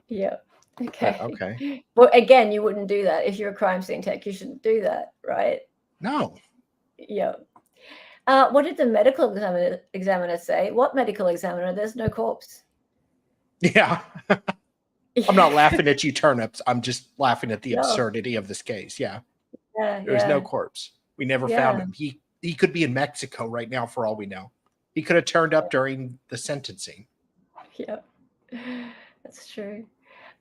Yeah. Okay. Okay. Well, again, you wouldn't do that if you're a crime scene tech. You shouldn't do that, right? No. Yeah. What did the medical examiner say? What medical examiner? There's no corpse. Yeah. I'm not laughing at you, turnips. I'm just laughing at the No. absurdity of this case. Yeah. Yeah. There's no Yeah. corpse. We never found him. He could be in Mexico right now for all we know. He could have turned up during the sentencing. Yeah. That's true.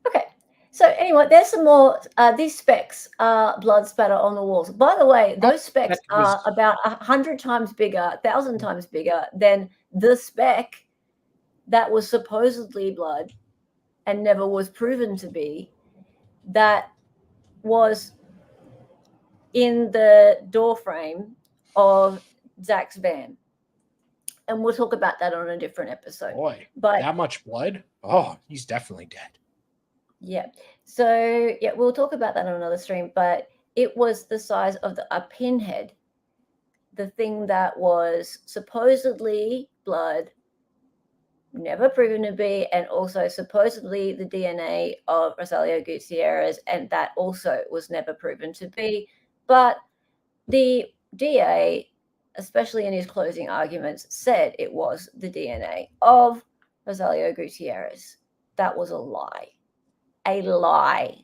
Okay. So anyway, there's some more. These specks are blood spatter on the walls. By the way, those specks that was- are about 100 times bigger, 1,000 times bigger than the speck that was supposedly blood and never was proven to be, that was in the door frame of Zach's van. And we'll talk about that on a different episode. Boy, But that much blood? Oh, he's definitely dead. yeah. So yeah, we'll talk about that on another stream. But it was the size of a pinhead, the thing that was supposedly blood, never proven to be, and also supposedly the DNA of Rosalio Gutierrez, and that also was never proven to be. But the DA, especially in his closing arguments, said it was the DNA of Rosalio Gutierrez. That was a lie. A lie.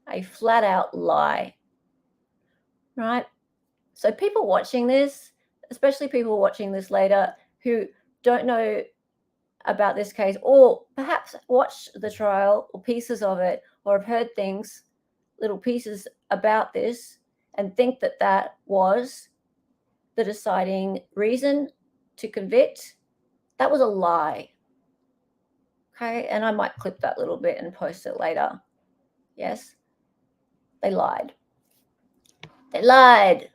A flat out lie. Right? So people watching this, especially people watching this later who don't know about this case, or perhaps watched the trial or pieces of it, or have heard things, little pieces about this, and think that that was the deciding reason to convict, that was a lie. Okay, and I might clip that little bit and post it later. Yes, they lied. They lied.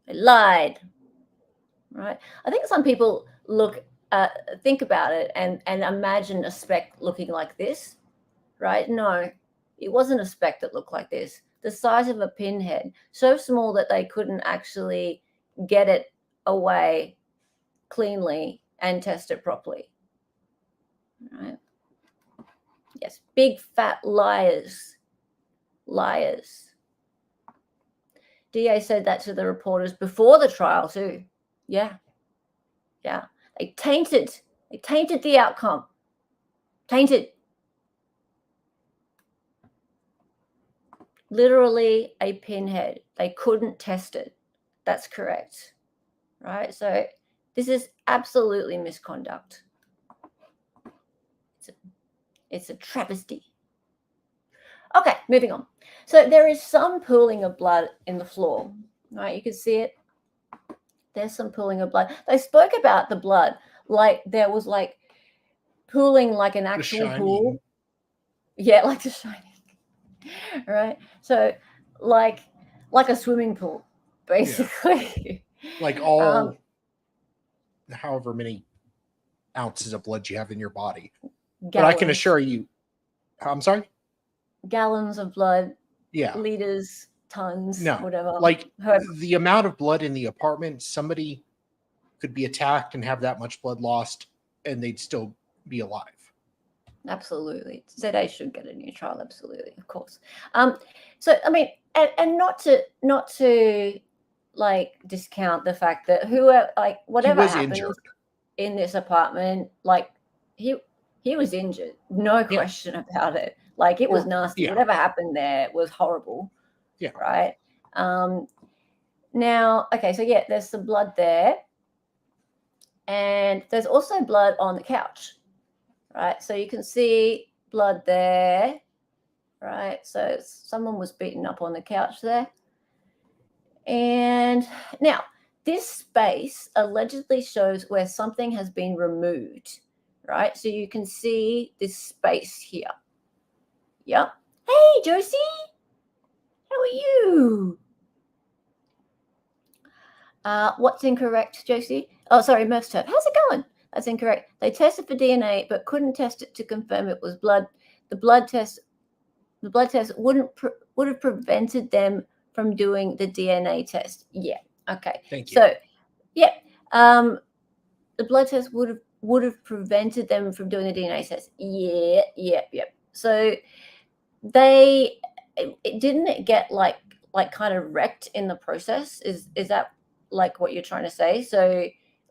They lied. Right? I think some people think about it and imagine a speck looking like this, right? No, it wasn't a speck that looked like this. The size of a pinhead, so small that they couldn't actually get it away cleanly and test it properly. Right? Yes, big fat liars. Liars. DA said that to the reporters before the trial too. Yeah. They tainted the outcome. Tainted. Literally a pinhead. They couldn't test it. That's correct. Right? So this is absolutely misconduct. It's a travesty. Okay, moving on. So there is some pooling of blood in the floor. Right? You can see it. There's some pooling of blood. They spoke about the blood like there was like pooling like an actual pool. Yeah, like The Shining. Right? So like a swimming pool, basically. Yeah. Like all however many ounces of blood you have in your body. Gallons. But I can assure you, I'm sorry? Gallons of blood. Yeah. Liters, tons, No, whatever. like the amount of blood in the apartment, somebody could be attacked and have that much blood lost and they'd still be alive. Absolutely. ZA should get a new trial, absolutely, of course. So I mean, and not to like discount the fact that whatever happened injured in this apartment, like he was injured, no question about it. Like it was nasty. Whatever happened there was horrible. Yeah. Right. Now, okay, so there's some blood there. And there's also blood on the couch, right? So you can see blood there, right? So someone was beaten up on the couch there. And now this space allegedly shows where something has been removed, right? So you can see this space here. Yep. Hey, Josie, how are you? What's incorrect, Josie? Oh, sorry, Merstep. How's it going? That's incorrect. They tested for DNA, but couldn't test it to confirm it was blood. The blood test would have prevented them from doing the DNA test. Yeah. Okay. Thank you. So, yeah, the blood test would have prevented them from doing the DNA test. Yeah. So it didn't get like kind of wrecked in the process. Is that like what you're trying to say? So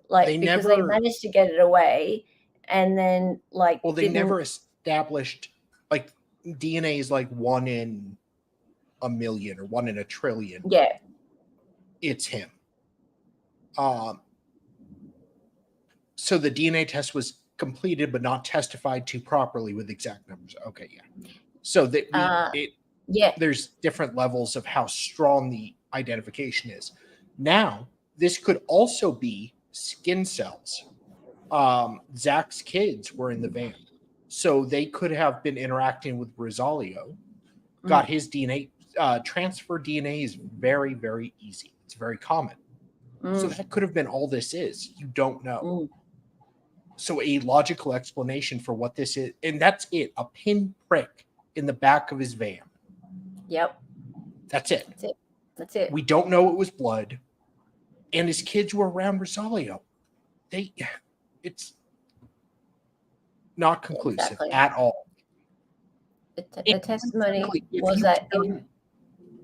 like They because never- they managed to get it away, and then like Well, they didn't- never established, like, DNA is like 1 in a million or 1 in a trillion. Yeah. It's him. So the DNA test was completed but not testified to properly with exact numbers. Okay, yeah. So that Yeah. there's different levels of how strong the identification is. Now, this could also be skin cells. Zach's kids were in the van, so they could have been interacting with Rosalio, got his DNA. Transfer DNA is very, very easy. It's very common. So that could have been all this is. You don't know. So a logical explanation for what this is, and that's it, a pinprick in the back of his van. Yep. That's it. That's it. We don't know it was blood. And his kids were around Rosalio. It's not conclusive at all. The testimony Frankly, if was you that carry-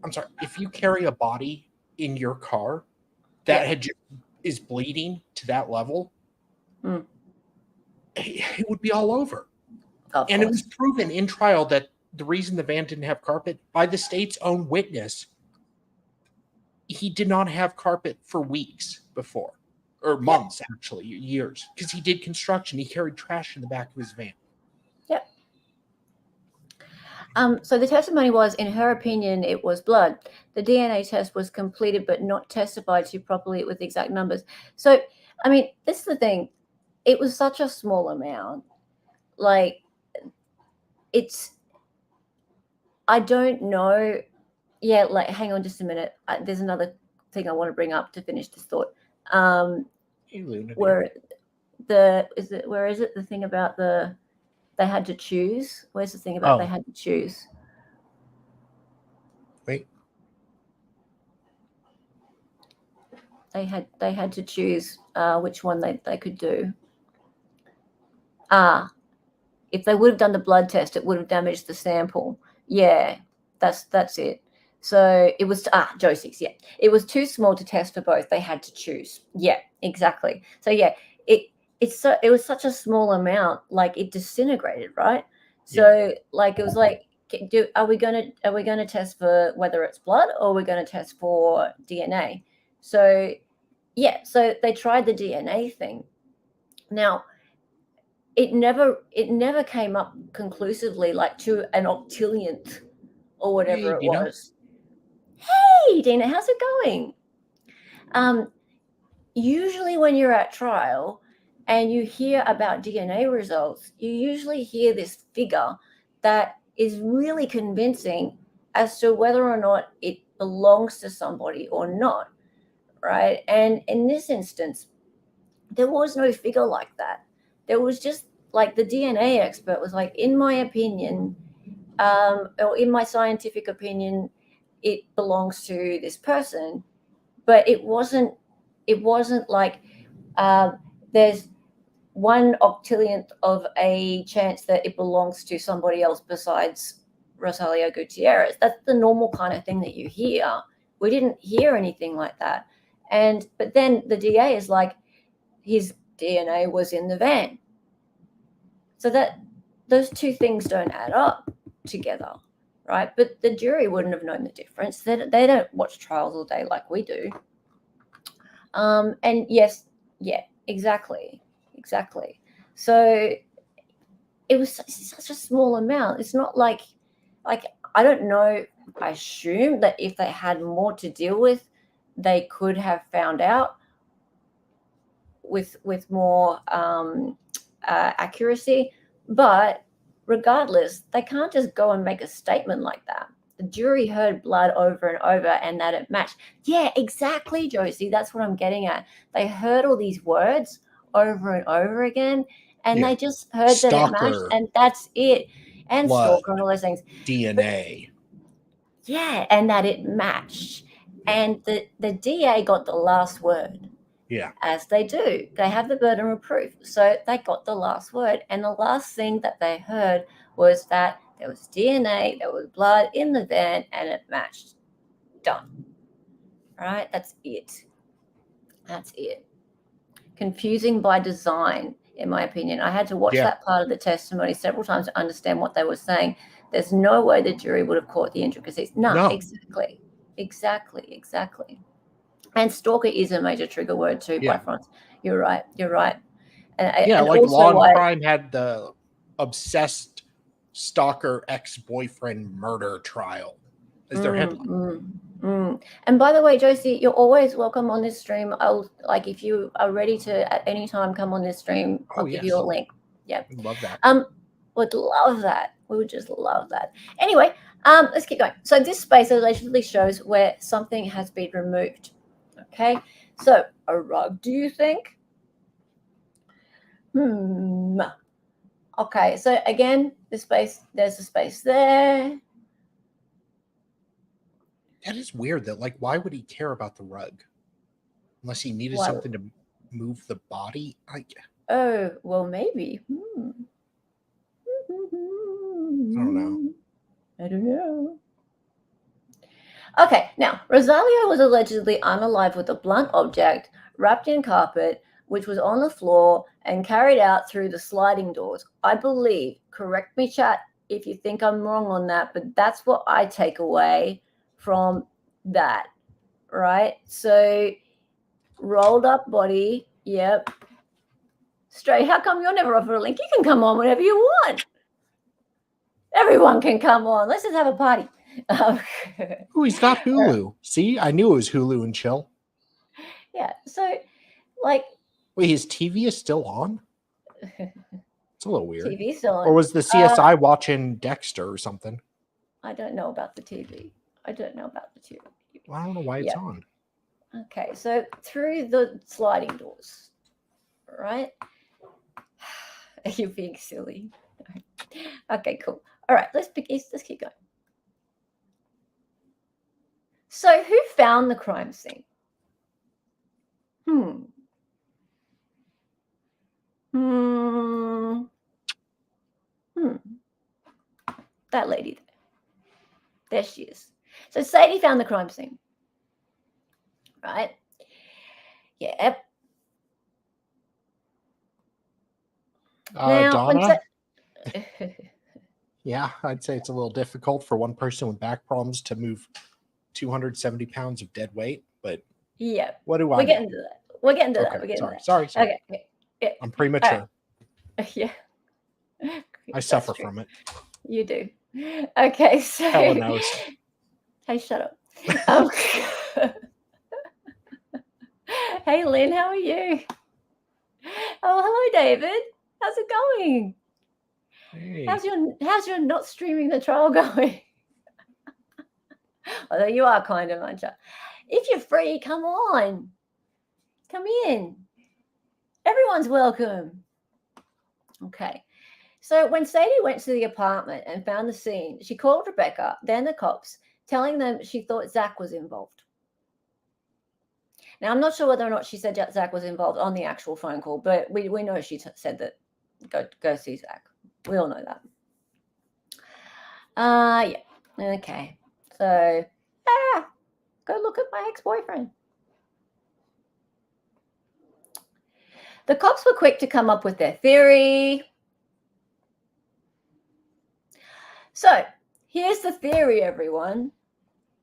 I'm sorry, if you carry a body in your car that is bleeding to that level, it would be all over. And it was proven in trial that the reason the van didn't have carpet, by the state's own witness, he did not have carpet for weeks before, or months, actually, years, because he did construction. He carried trash in the back of his van. Yep. So the testimony was, in her opinion, it was blood. The DNA test was completed but not testified to properly with exact numbers. So, I mean, this is the thing. It was such a small amount. Like, I don't know. Yeah, like, hang on just a minute. There's another thing I want to bring up to finish this thought. Where is it the thing about they had to choose? Where's the thing about they had to choose? Wait. They had to choose which one they could do. If they would have done the blood test, it would have damaged the sample. Yeah, that's it. So it was Josie's. Yeah, it was too small to test for both. They had to choose. Yeah, exactly. So yeah, it was such a small amount, like it disintegrated, right? So like it was like, are we gonna test for whether it's blood or we're gonna test for DNA? So yeah, so they tried the DNA thing. Now it never came up conclusively, like to an octillionth or whatever it was. Hey, Dina, how's it going? Usually when you're at trial and you hear about DNA results, you usually hear this figure that is really convincing as to whether or not it belongs to somebody or not, right? And in this instance, there was no figure like that. There was just like the DNA expert was like, in my opinion, or in my scientific opinion, it belongs to this person, but it wasn't like there's 1 octillionth of a chance that it belongs to somebody else besides Rosalio Gutierrez. That's the normal kind of thing that you hear. We didn't hear anything like that. But then the DA is like, his DNA was in the van. So that those two things don't add up together, right? But the jury wouldn't have known the difference. They don't watch trials all day like we do. And yes, Exactly. So it was such a small amount. It's not like I don't know. I assume that if they had more to deal with, they could have found out with more accuracy. But regardless, they can't just go and make a statement like that. The jury heard blood over and over and that it matched. Yeah, exactly, Josie. That's what I'm getting at. They heard all these words over and over again, and Yeah. they just heard that it matched, Stalker, and that's it. And blood, stalker and all those things. DNA. Yeah, and that it matched. Yeah. And the DA got the last word. Yeah. As they do. They have the burden of proof. So they got the last word. And the last thing that they heard was that there was DNA, there was blood in the van, and it matched. Done. All right? That's it. Confusing by design, in my opinion. I had to watch that part of the testimony several times to understand what they were saying. There's no way the jury would have caught the intricacies. No. Exactly. And stalker is a major trigger word too, by France. You're right. And like also Law and Crime had the obsessed stalker ex-boyfriend murder trial as their headline. And by the way, Josie, you're always welcome on this stream. I'll if you are ready to at any time come on this stream, I'll give you a link. Yeah. I'd love that. Would love that. We would just love that. Anyway, let's keep going. So this space allegedly shows where something has been removed. Okay, so a rug, do you think? Okay, so again, there's a space there. That is weird that why would he care about the rug? Unless he needed something to move the body? Oh, well, maybe. I don't know. Okay, now, Rosalio was allegedly unalive with a blunt object wrapped in carpet, which was on the floor and carried out through the sliding doors. I believe, correct me, chat, if you think I'm wrong on that, but that's what I take away from that, right? So, rolled up body, yep. Straight, how come you're never offered a link? You can come on whenever you want. Everyone can come on. Let's just have a party. Oh, he's got Hulu. See, I knew it was Hulu and chill. Yeah, so wait, his TV is still on? It's a little weird. TV's still on. Or was the CSI watching Dexter or something? I don't know about the TV. Well, I don't know why it's on. Okay, so through the sliding doors, right? You're being silly. Okay, cool. All right, let's keep going. So who found the crime scene? That lady there she is. So Sadie found the crime scene. Right? Yep. Now, Donna? Yeah, I'd say it's a little difficult for one person with back problems to move 270 pounds of dead weight, but yeah, what do I We're getting to that. Sorry. Okay. Yeah. I'm premature. Yeah. I suffer from it. You do. Okay, so Helen knows. Hey, shut up. Hey, Lynn, how are you? Oh, hello, David. How's it going? Hey. How's your not streaming the trial going? Although you are kind of, aren't you? If you're free, come on. Come in. Everyone's welcome. Okay. So when Sadie went to the apartment and found the scene, she called Rebecca, then the cops, telling them she thought Zach was involved. Now, I'm not sure whether or not she said Zach was involved on the actual phone call, but we know she said that go see Zach. We all know that. Yeah. Okay. So, go look at my ex-boyfriend. The cops were quick to come up with their theory. So, here's the theory, everyone.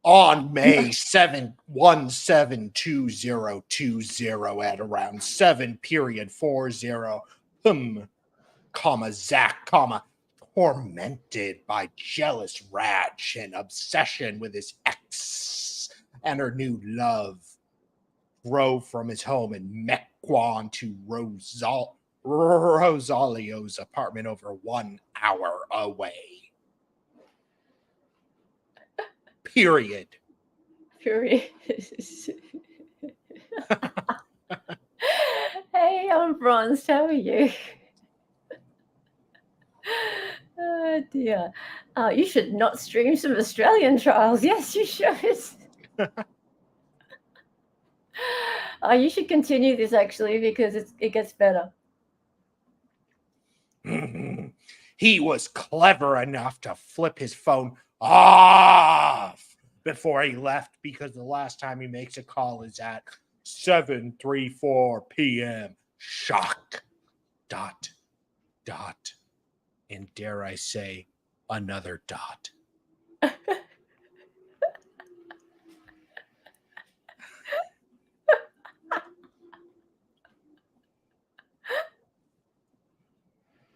On May 7, 172020 at around 7:40, Zach, tormented by jealous rage and obsession with his ex and her new love, drove from his home in Mequon to Rosalio's apartment over 1 hour away. Period. Period. Hey, I'm Bronze. How are you? Oh dear. You should not stream some Australian trials. Yes, you should. You should continue this actually because it gets better. He was clever enough to flip his phone off before he left, because the last time he makes a call is at 7:34 p.m. Shock. ... And dare I say, another dot.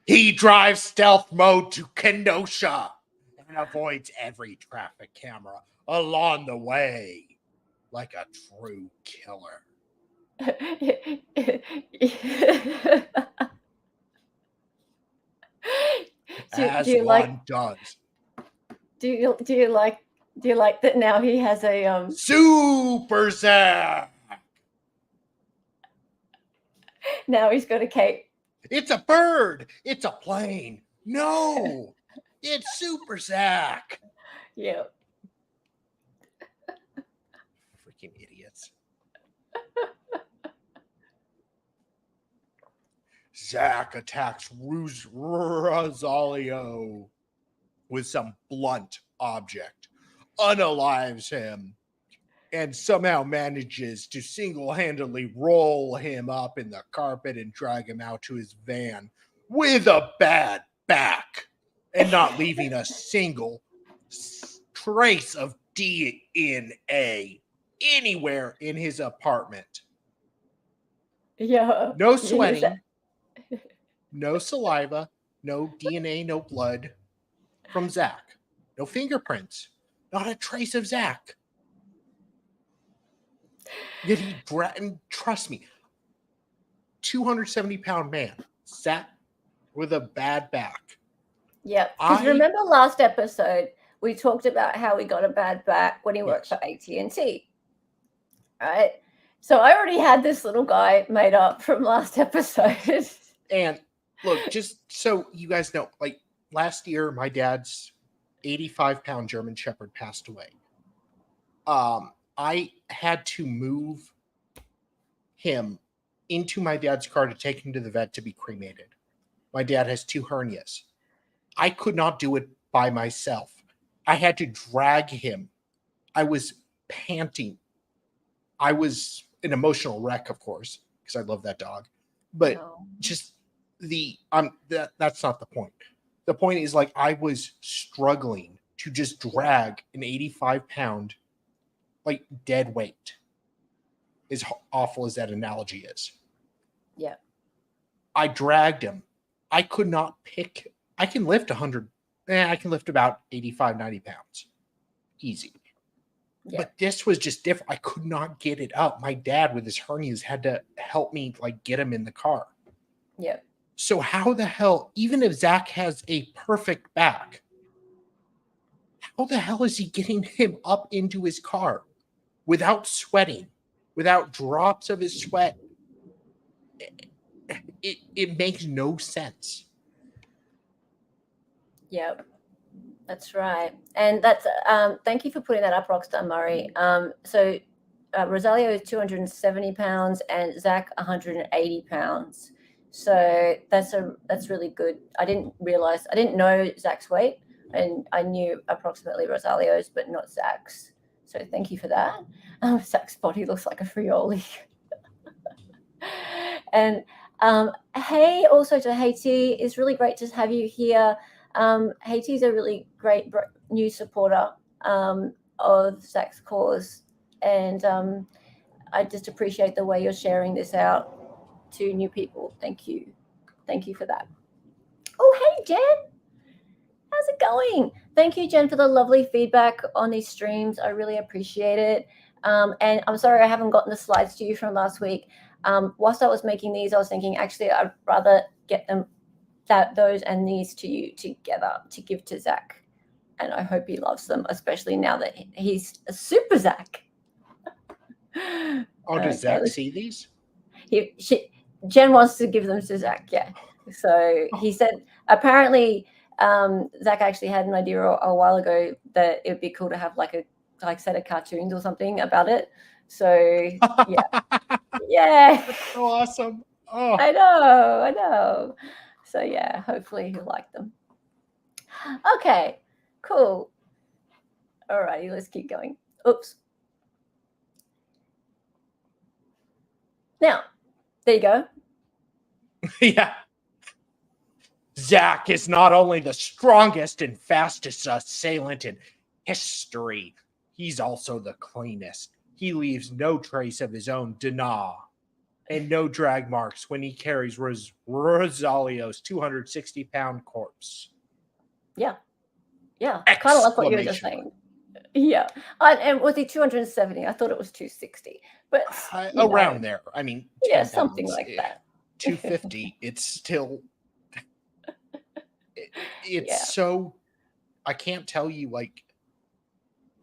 He drives stealth mode to Kenosha and avoids every traffic camera along the way like a true killer. As you one does. Do you like that now he has a Super Zach? Now he's got a cape. It's a bird. It's a plane. No, it's Super Zach. Yeah. Freaking idiots. Zach attacks Rosalio with some blunt object, unalives him, and somehow manages to single-handedly roll him up in the carpet and drag him out to his van with a bad back and not leaving a single trace of DNA anywhere in his apartment. Yeah. No sweating, no saliva, no DNA, no blood from Zach. No fingerprints, not a trace of Zach. Yet he and trust me, 270-pound man sat with a bad back. Yeah, because remember last episode we talked about how he got a bad back when he worked for AT&T, right? So I already had this little guy made up from last episode. And look, just so you guys know, like last year, my dad's 85-pound German Shepherd passed away. I had to move him into my dad's car to take him to the vet to be cremated. My dad has 2 hernias. I could not do it by myself. I had to drag him. I was panting. I was an emotional wreck, of course, because I love that dog. But just that's not the point. The point is, like, I was struggling to just drag an 85-pound, like, dead weight, as awful as that analogy is. Yeah. I dragged him. I could not pick. I can lift 100. I can lift about 85, 90 pounds. Easy. Yeah. But this was just different. I could not get it up. My dad, with his hernias, had to help me, like, get him in the car. Yeah. So how the hell, even if Zach has a perfect back, how the hell is he getting him up into his car without sweating, without drops of his sweat? It makes no sense. Yep, that's right. And that's thank you for putting that up, Rockstar Murray. So Rosalio is 270 pounds and Zach 180 pounds. So that's really good. I didn't know Zach's weight, and I knew approximately Rosalio's, but not Zach's. So thank you for that. Zach's body looks like a frioli. And hey, also to Haiti, it's really great to have you here. Haiti's a really great new supporter. of Zach's cause, and I just appreciate the way you're sharing this out to new people. Thank you for that. Oh, hey Jen, how's it going? Thank you, Jen, for the lovely feedback on these streams. I really appreciate it. And I'm sorry I haven't gotten the slides to you from last week. Whilst I was making these, I was thinking actually I'd rather get them, those and these to you together to give to Zach. And I hope he loves them, especially now that he's a super Zach. Oh, does Zach see these? Jen wants to give them to Zach, yeah. So he said apparently Zach actually had an idea a while ago that it would be cool to have like a set of cartoons or something about it. So yeah. Yeah. That's so awesome. Oh, I know. So yeah, hopefully he'll like them. Okay, cool. All righty, let's keep going. Oops. Now, there you go. yeah. Zach is not only the strongest and fastest assailant in history, he's also the cleanest. He leaves no trace of his own DNA and no drag marks when he carries Rosalio's 260-pound corpse. Yeah. Yeah. Kind of like what you were just saying. Yeah. And was he 270? I thought it was 260. But around there. I mean, yeah, something like that. 250. It's still it's so, I can't tell you like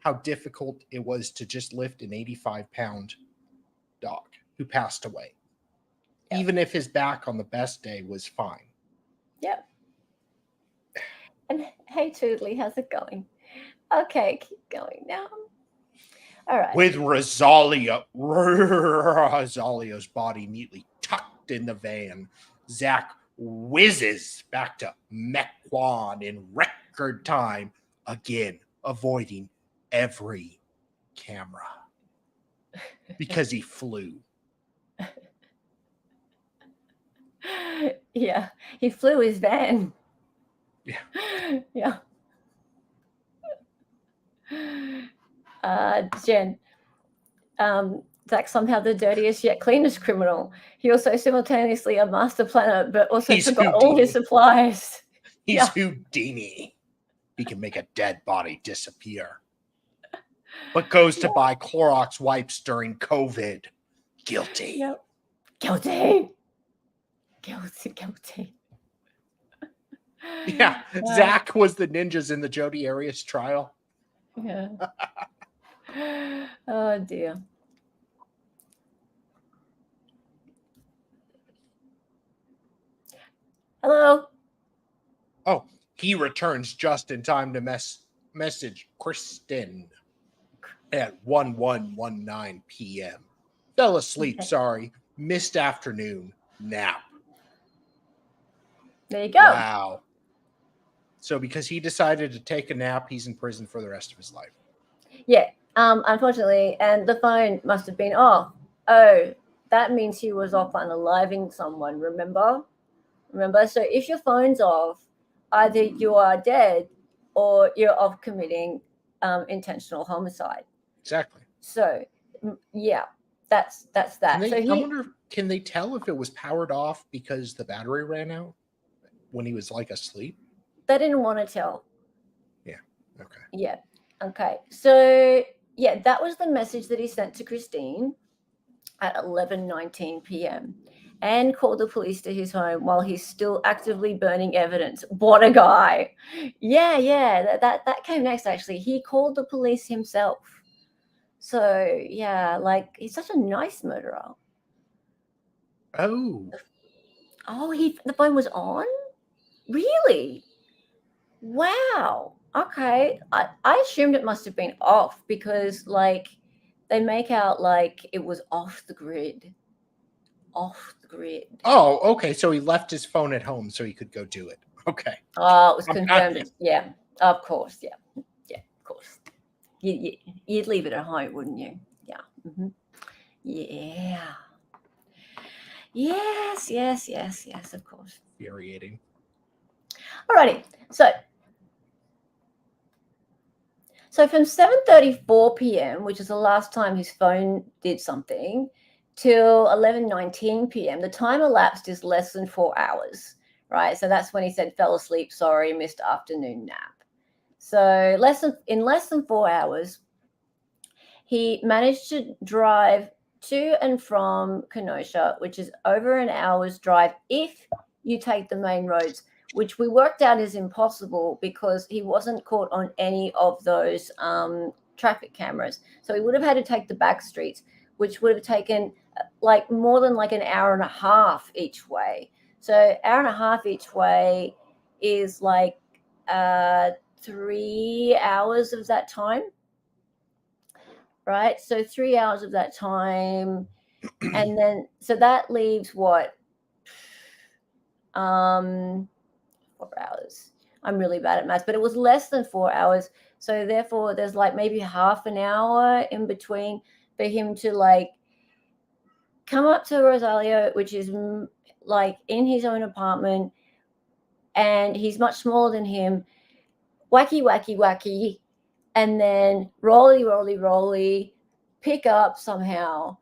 how difficult it was to just lift an 85-pound dog who passed away. Yep. Even if his back on the best day was fine. Yeah. And hey, Toodley, how's it going? Okay, keep going now. All right. With Rosalio's body neatly tucked in the van, Zach whizzes back to Mequon in record time, again avoiding every camera because he flew. Yeah, he flew his van. Yeah. Yeah. Jen, Zach's somehow the dirtiest yet cleanest criminal. He also simultaneously a master planner, but also forgot all his supplies. He's Houdini. He can make a dead body disappear, but goes to buy Clorox wipes during COVID. Guilty. Yep. Guilty. Yeah, Zach was the ninjas in the Jodi Arias trial. Yeah. Oh dear. Hello. Oh, he returns just in time to message Kristen at 11:19 p.m. Fell asleep, sorry. Missed afternoon nap. There you go. Wow. So because he decided to take a nap, he's in prison for the rest of his life. Yeah. Unfortunately, and the phone must have been off. Oh, that means he was off unaliving someone, remember? So if your phone's off, either you are dead or you're off committing intentional homicide. Exactly. So yeah, that's that. I wonder, can they tell if it was powered off because the battery ran out when he was like asleep? They didn't want to tell. Yeah. Okay. Yeah. Okay. So yeah, that was the message that he sent to Christine at 11:19 p.m. and called the police to his home while he's still actively burning evidence. What a guy. Yeah. That came next, actually. He called the police himself. So, yeah, like, he's such a nice murderer. Oh, the phone was on? Really? Wow. Okay. I assumed it must have been off because, like, they make out like it was off the grid. Oh, okay. So he left his phone at home so he could go do it. Okay. Oh, it was confirmed. Yeah, of course. Yeah, of course. You'd leave it at home, wouldn't you? Yeah. Mm-hmm. Yeah. Yes, of course. Infuriating. Alrighty. So So from 7:34 p.m., which is the last time his phone did something, till 11:19 p.m., the time elapsed is less than 4 hours, right? So that's when he said, fell asleep, sorry, missed afternoon nap. So in less than 4 hours, he managed to drive to and from Kenosha, which is over an hour's drive if you take the main roads, which we worked out is impossible because he wasn't caught on any of those traffic cameras. So he would have had to take the back streets, which would have taken like more than like an hour and a half each way. So hour and a half each way is like 3 hours of that time, right? So 3 hours of that time, and then so that leaves what? 4 hours. I'm really bad at maths, but it was less than 4 hours. So therefore, there's like maybe half an hour in between for him to like come up to Rosalio, which is like in his own apartment, and he's much smaller than him. Wacky, wacky, wacky, and then rolly, rolly, rolly, pick up somehow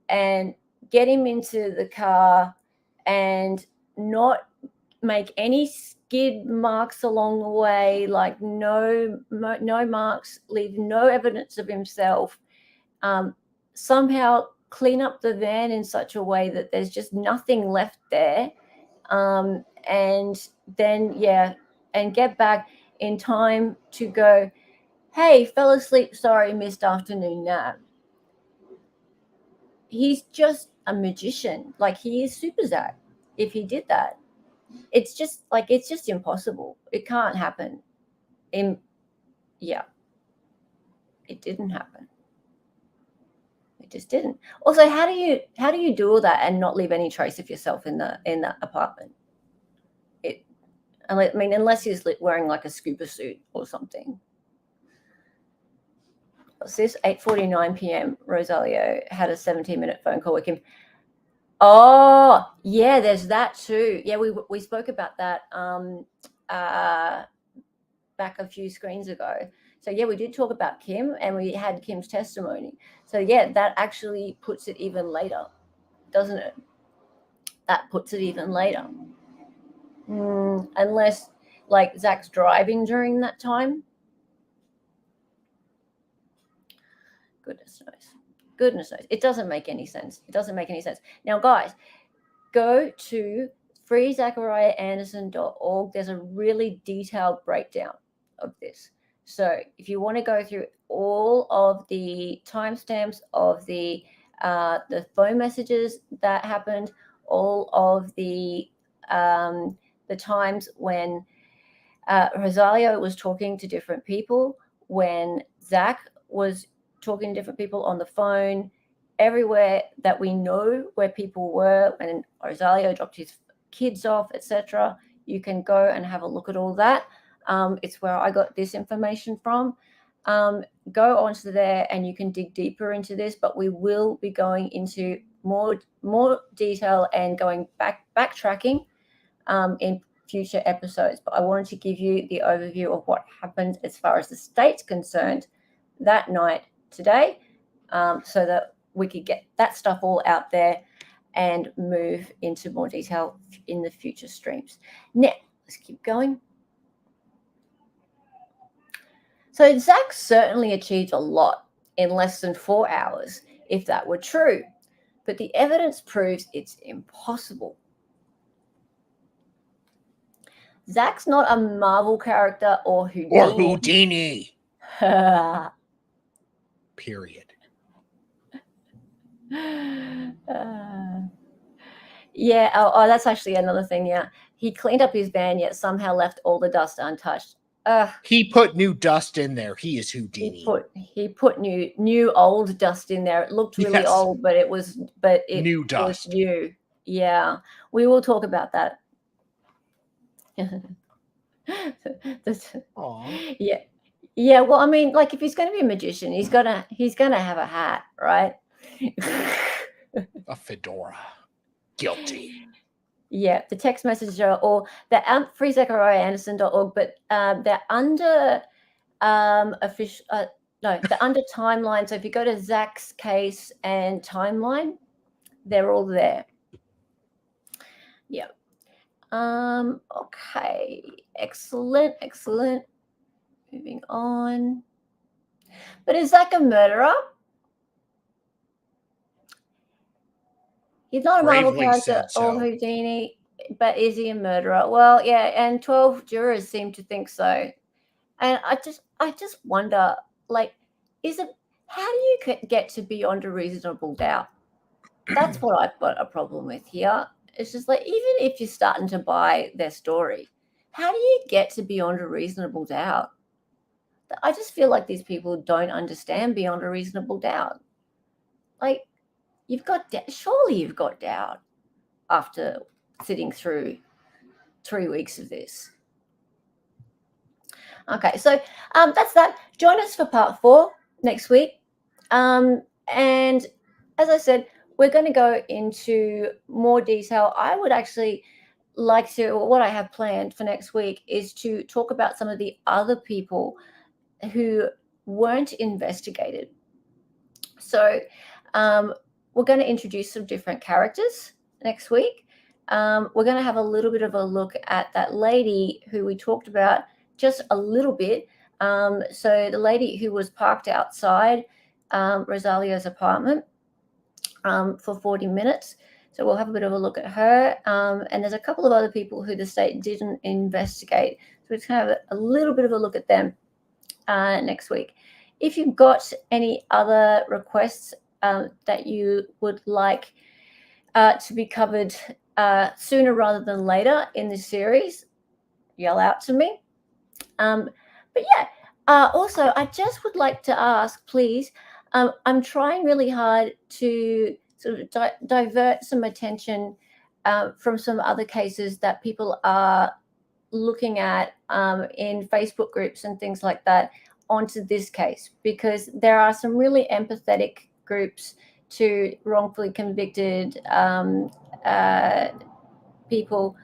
and get him into the car and not make any skid marks along the way, like no marks, leave no evidence of himself. Somehow clean up the van in such a way that there's just nothing left there. And then, and get back in time to go, hey, fell asleep, sorry, missed afternoon nap. He's just a magician. Like, he is Super Zach if he did that. It's just impossible. It can't happen. It didn't happen. It just didn't. Also, how do you do all that and not leave any trace of yourself in the apartment? Unless he's wearing like a scuba suit or something. What's this? 8:49 p.m. Rosalio had a 17-minute phone call with him. Oh, yeah, there's that too. Yeah, we spoke about that back a few screens ago. So yeah, we did talk about Kim, and we had Kim's testimony. So yeah, that actually puts it even later, doesn't it? That puts it even later. Unless like Zach's driving during that time. Goodness knows. It doesn't make any sense. Now, guys, go to freezachariahanderson.org. There's a really detailed breakdown of this. So if you want to go through all of the timestamps of the phone messages that happened, all of the times when Rosalio was talking to different people, when Zach was talking to different people on the phone, everywhere that we know where people were when Rosalio dropped his kids off, etc. You can go and have a look at all that. It's where I got this information from. Go onto there and you can dig deeper into this, but we will be going into more detail and going backtracking in future episodes. But I wanted to give you the overview of what happened as far as the state's concerned that night today, so that we could get that stuff all out there and move into more detail in the future streams. Now, let's keep going. So Zach certainly achieved a lot in less than 4 hours, if that were true. But the evidence proves it's impossible. Zach's not a Marvel character or Houdini. Period. Yeah. Oh, that's actually another thing. Yeah. He cleaned up his van, yet somehow left all the dust untouched. He put new dust in there. He is Houdini. He put new old dust in there. It looked really old, but it was new dust. Was new. Yeah. We will talk about that. Yeah. Yeah, well, I mean, like, if he's going to be a magician, he's gonna have a hat, right? A fedora. Guilty. Yeah, the text messages are all they're freezachariahanderson.org, but they're under official. No, the under timeline. So if you go to Zach's case and timeline, they're all there. Yeah. Okay. Excellent. Moving on. But is Zach a murderer? He's not a Marvel Gravely character said or so. Houdini, but is he a murderer? Well, yeah, and 12 jurors seem to think so. And I just wonder, like, how do you get to beyond a reasonable doubt? That's what I've got a problem with here. It's just like, even if you're starting to buy their story, how do you get to beyond a reasonable doubt? I just feel like these people don't understand beyond a reasonable doubt. Like, surely you've got doubt after sitting through 3 weeks of this. Okay, so that's that. Join us for part 4 next week. And as I said, we're going to go into more detail. I would actually like to, or what I have planned for next week is to talk about some of the other people who weren't investigated. So we're going to introduce some different characters next week. We're going to have a little bit of a look at that lady who we talked about just a little bit. So the lady who was parked outside Rosalio's apartment for 40 minutes. So we'll have a bit of a look at her. And there's a couple of other people who the state didn't investigate. So we're just going to have a little bit of a look at them next week. If you've got any other requests that you would like to be covered sooner rather than later in this series, yell out to me. But yeah, also, I just would like to ask, please, I'm trying really hard to sort of divert some attention from some other cases that people are looking at in Facebook groups and things like that onto this case, because there are some really empathetic groups to wrongfully convicted people,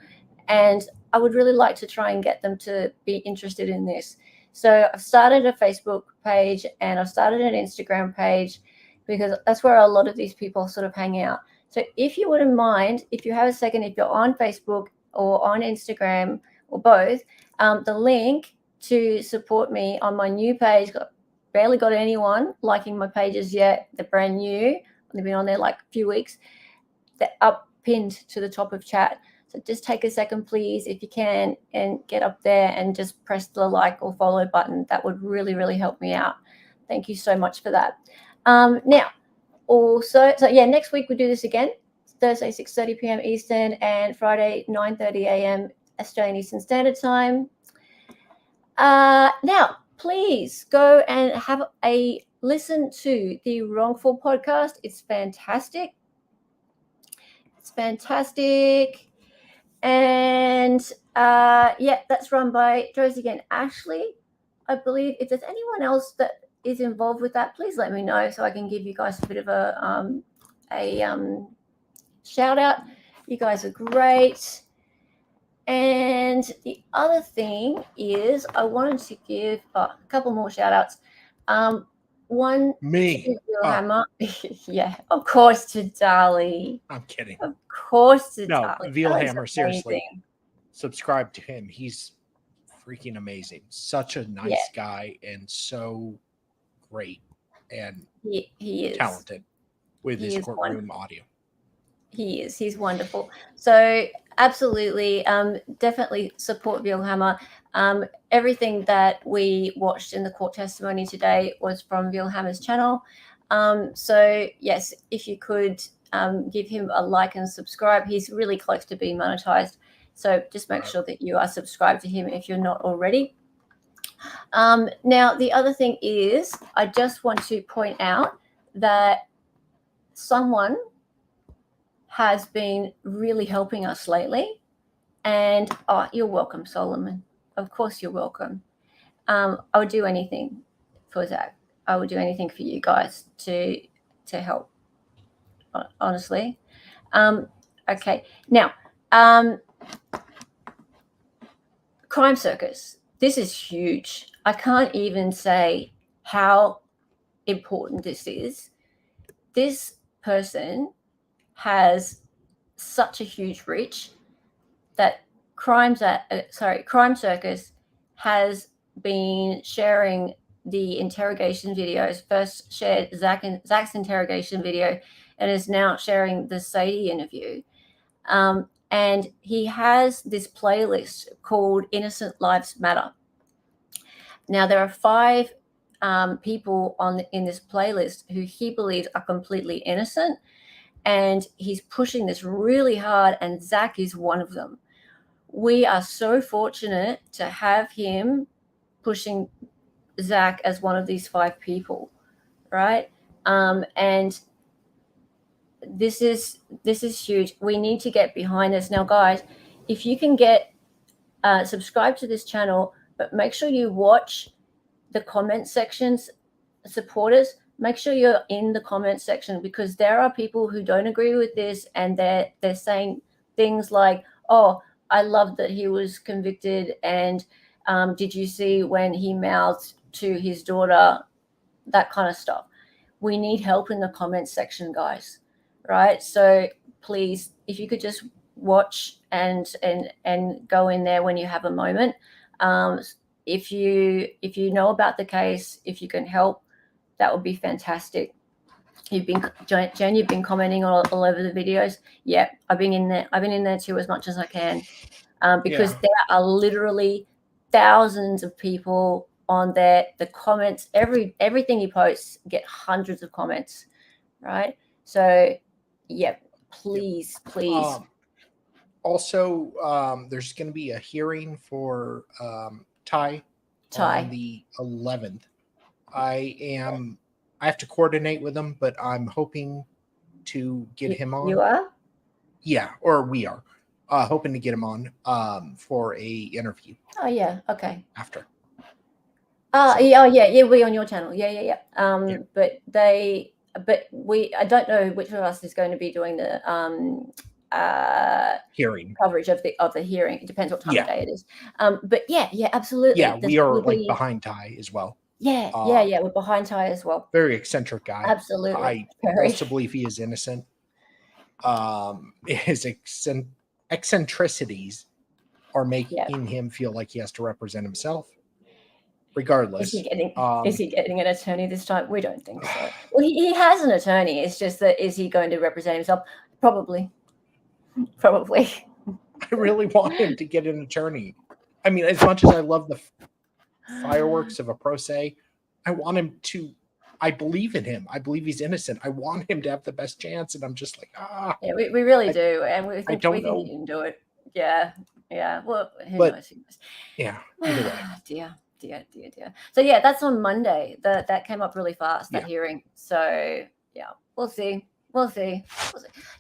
and I would really like to try and get them to be interested in this. So I've started a Facebook page and I've started an Instagram page, because that's where a lot of these people sort of hang out. So if you wouldn't mind, if you have a second, if you're on Facebook or on Instagram or both, the link to support me on my new page, barely got anyone liking my pages yet. They're brand new. They've been on there like a few weeks. They're up pinned to the top of chat. So just take a second, please, if you can, and get up there and just press the like or follow button. That would really, really help me out. Thank you so much for that. Now, also, so yeah, next week we'll do this again. Thursday, 6:30 p.m. Eastern, and Friday, 9:30 a.m. Australian Eastern Standard Time. Now, please go and have a listen to the Wrongful podcast. It's fantastic. And yeah, that's run by Josie again. Ashley, I believe. If there's anyone else that is involved with that, please let me know so I can give you guys a bit of a shout out. You guys are great. And the other thing is I wanted to give a couple more shout outs. One Me. to Hammer. Yeah, of course, to Dali. I'm kidding. Of course to No, Dali. Veilhammer, seriously. Subscribe to him. He's freaking amazing. Such a nice guy and so great and he is talented with his courtroom audio. He is. He's wonderful. So absolutely, definitely support Veilhammer. Everything that we watched in the court testimony today was from Veilhammer's channel. So yes, if you could give him a like and subscribe. He's really close to being monetized. So just make sure that you are subscribed to him if you're not already. Now, the other thing is, I just want to point out that someone has been really helping us lately. And you're welcome, Solomon. Of course you're welcome. I would do anything for Zach. I would do anything for you guys to help, honestly. Okay. Now, Crime Circus. This is huge. I can't even say how important this is. This person has such a huge reach that Crime Circus has been sharing the interrogation videos. First shared Zach's interrogation video, and is now sharing the Sadie interview. And he has this playlist called Innocent Lives Matter. Now, there are 5 people in this playlist who he believes are completely innocent, and he's pushing this really hard, and Zach is one of them. We are so fortunate to have him pushing Zach as one of these 5 people, right? And this is huge. We need to get behind this now, guys. If you can get subscribe to this channel, but make sure you watch the comment sections. Supporters, make sure you're in the comment section, because there are people who don't agree with this, and they're saying things like, "Oh, I love that he was convicted, and did you see when he mouthed to his daughter?" That kind of stuff. We need help in the comment section, guys. Right? So please, if you could just watch and go in there when you have a moment. If you know about the case, if you can help, that would be fantastic. Jen, you've been commenting all over the videos. Yeah, I've been in there too, as much as I can, because there are literally thousands of people on there. The comments, everything you post, get hundreds of comments, right? So, yeah, please. Also, there's going to be a hearing for Ty on the 11th. I have to coordinate with him, but I'm hoping to get him on. You are? Yeah, or we are hoping to get him on for a interview. Oh yeah, okay. After. Yeah, we on your channel. Yeah. But I don't know which of us is going to be doing the hearing coverage of the hearing. It depends what time of day it is. But yeah, absolutely. Yeah, we are behind Ty as well. Yeah, we're behind Ty as well. Very eccentric guy. Absolutely. I also believe he is innocent. His eccentricities are making him feel like he has to represent himself. Regardless, is he getting an attorney this time? We don't think so. Well, he has an attorney. It's just that, is he going to represent himself? Probably. I really want him to get an attorney. I mean, as much as I love the fireworks of a pro se, I want him to. I believe in him. I believe he's innocent. I want him to have the best chance, and I'm just like, Yeah, we really do, and we think he can do it. Yeah. Well, who knows? Yeah. Either way. Dear. So yeah, that's on Monday. That came up really fast, that hearing. So yeah, we'll see.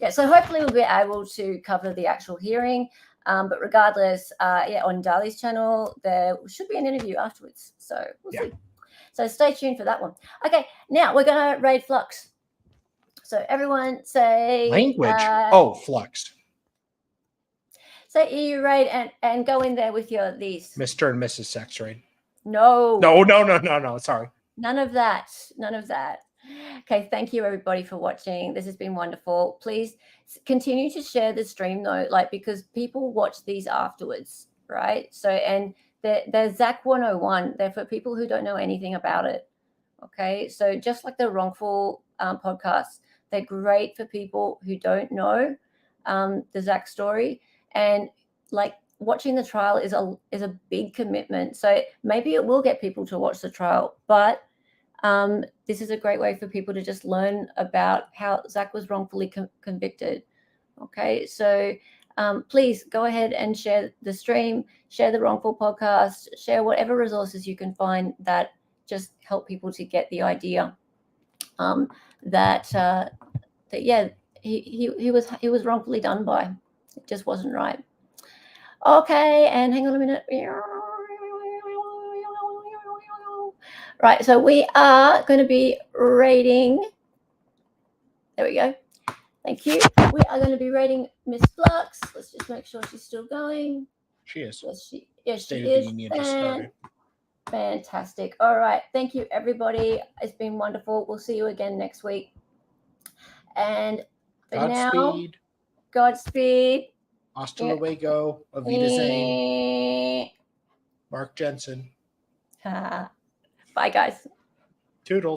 Yeah, so hopefully we'll be able to cover the actual hearing. But regardless, on Dali's channel, there should be an interview afterwards. So we'll see. So stay tuned for that one. Okay, now we're gonna raid Flux. So everyone say language. Flux. Say EU raid and go in there with these. Mr. and Mrs. Sex Raid. No. Sorry. None of that. Okay, thank you everybody for watching. This has been wonderful. Please continue to share the stream though, because people watch these afterwards, right? So, and they're Zach 101. They're for people who don't know anything about it. Okay, so just like the wrongful podcasts, they're great for people who don't know the Zach story, and watching the trial is a big commitment. So maybe it will get people to watch the trial, but this is a great way for people to just learn about how Zach was wrongfully convicted. Okay, so please go ahead and share the stream, share the wrongful podcast, share whatever resources you can find that just help people to get the idea that he was wrongfully done by. It just wasn't right. Okay, and hang on a minute. Right, so we are going to be rating. There we go. Thank you. We are going to be rating Miss Flux. Let's just make sure she's still going. She is. Yes, she is. Fantastic. All right. Thank you, everybody. It's been wonderful. We'll see you again next week. And for now, Godspeed. Godspeed. Hasta luego. Auf Wiedersehen. Mark Jensen. Bye, guys. Toodle.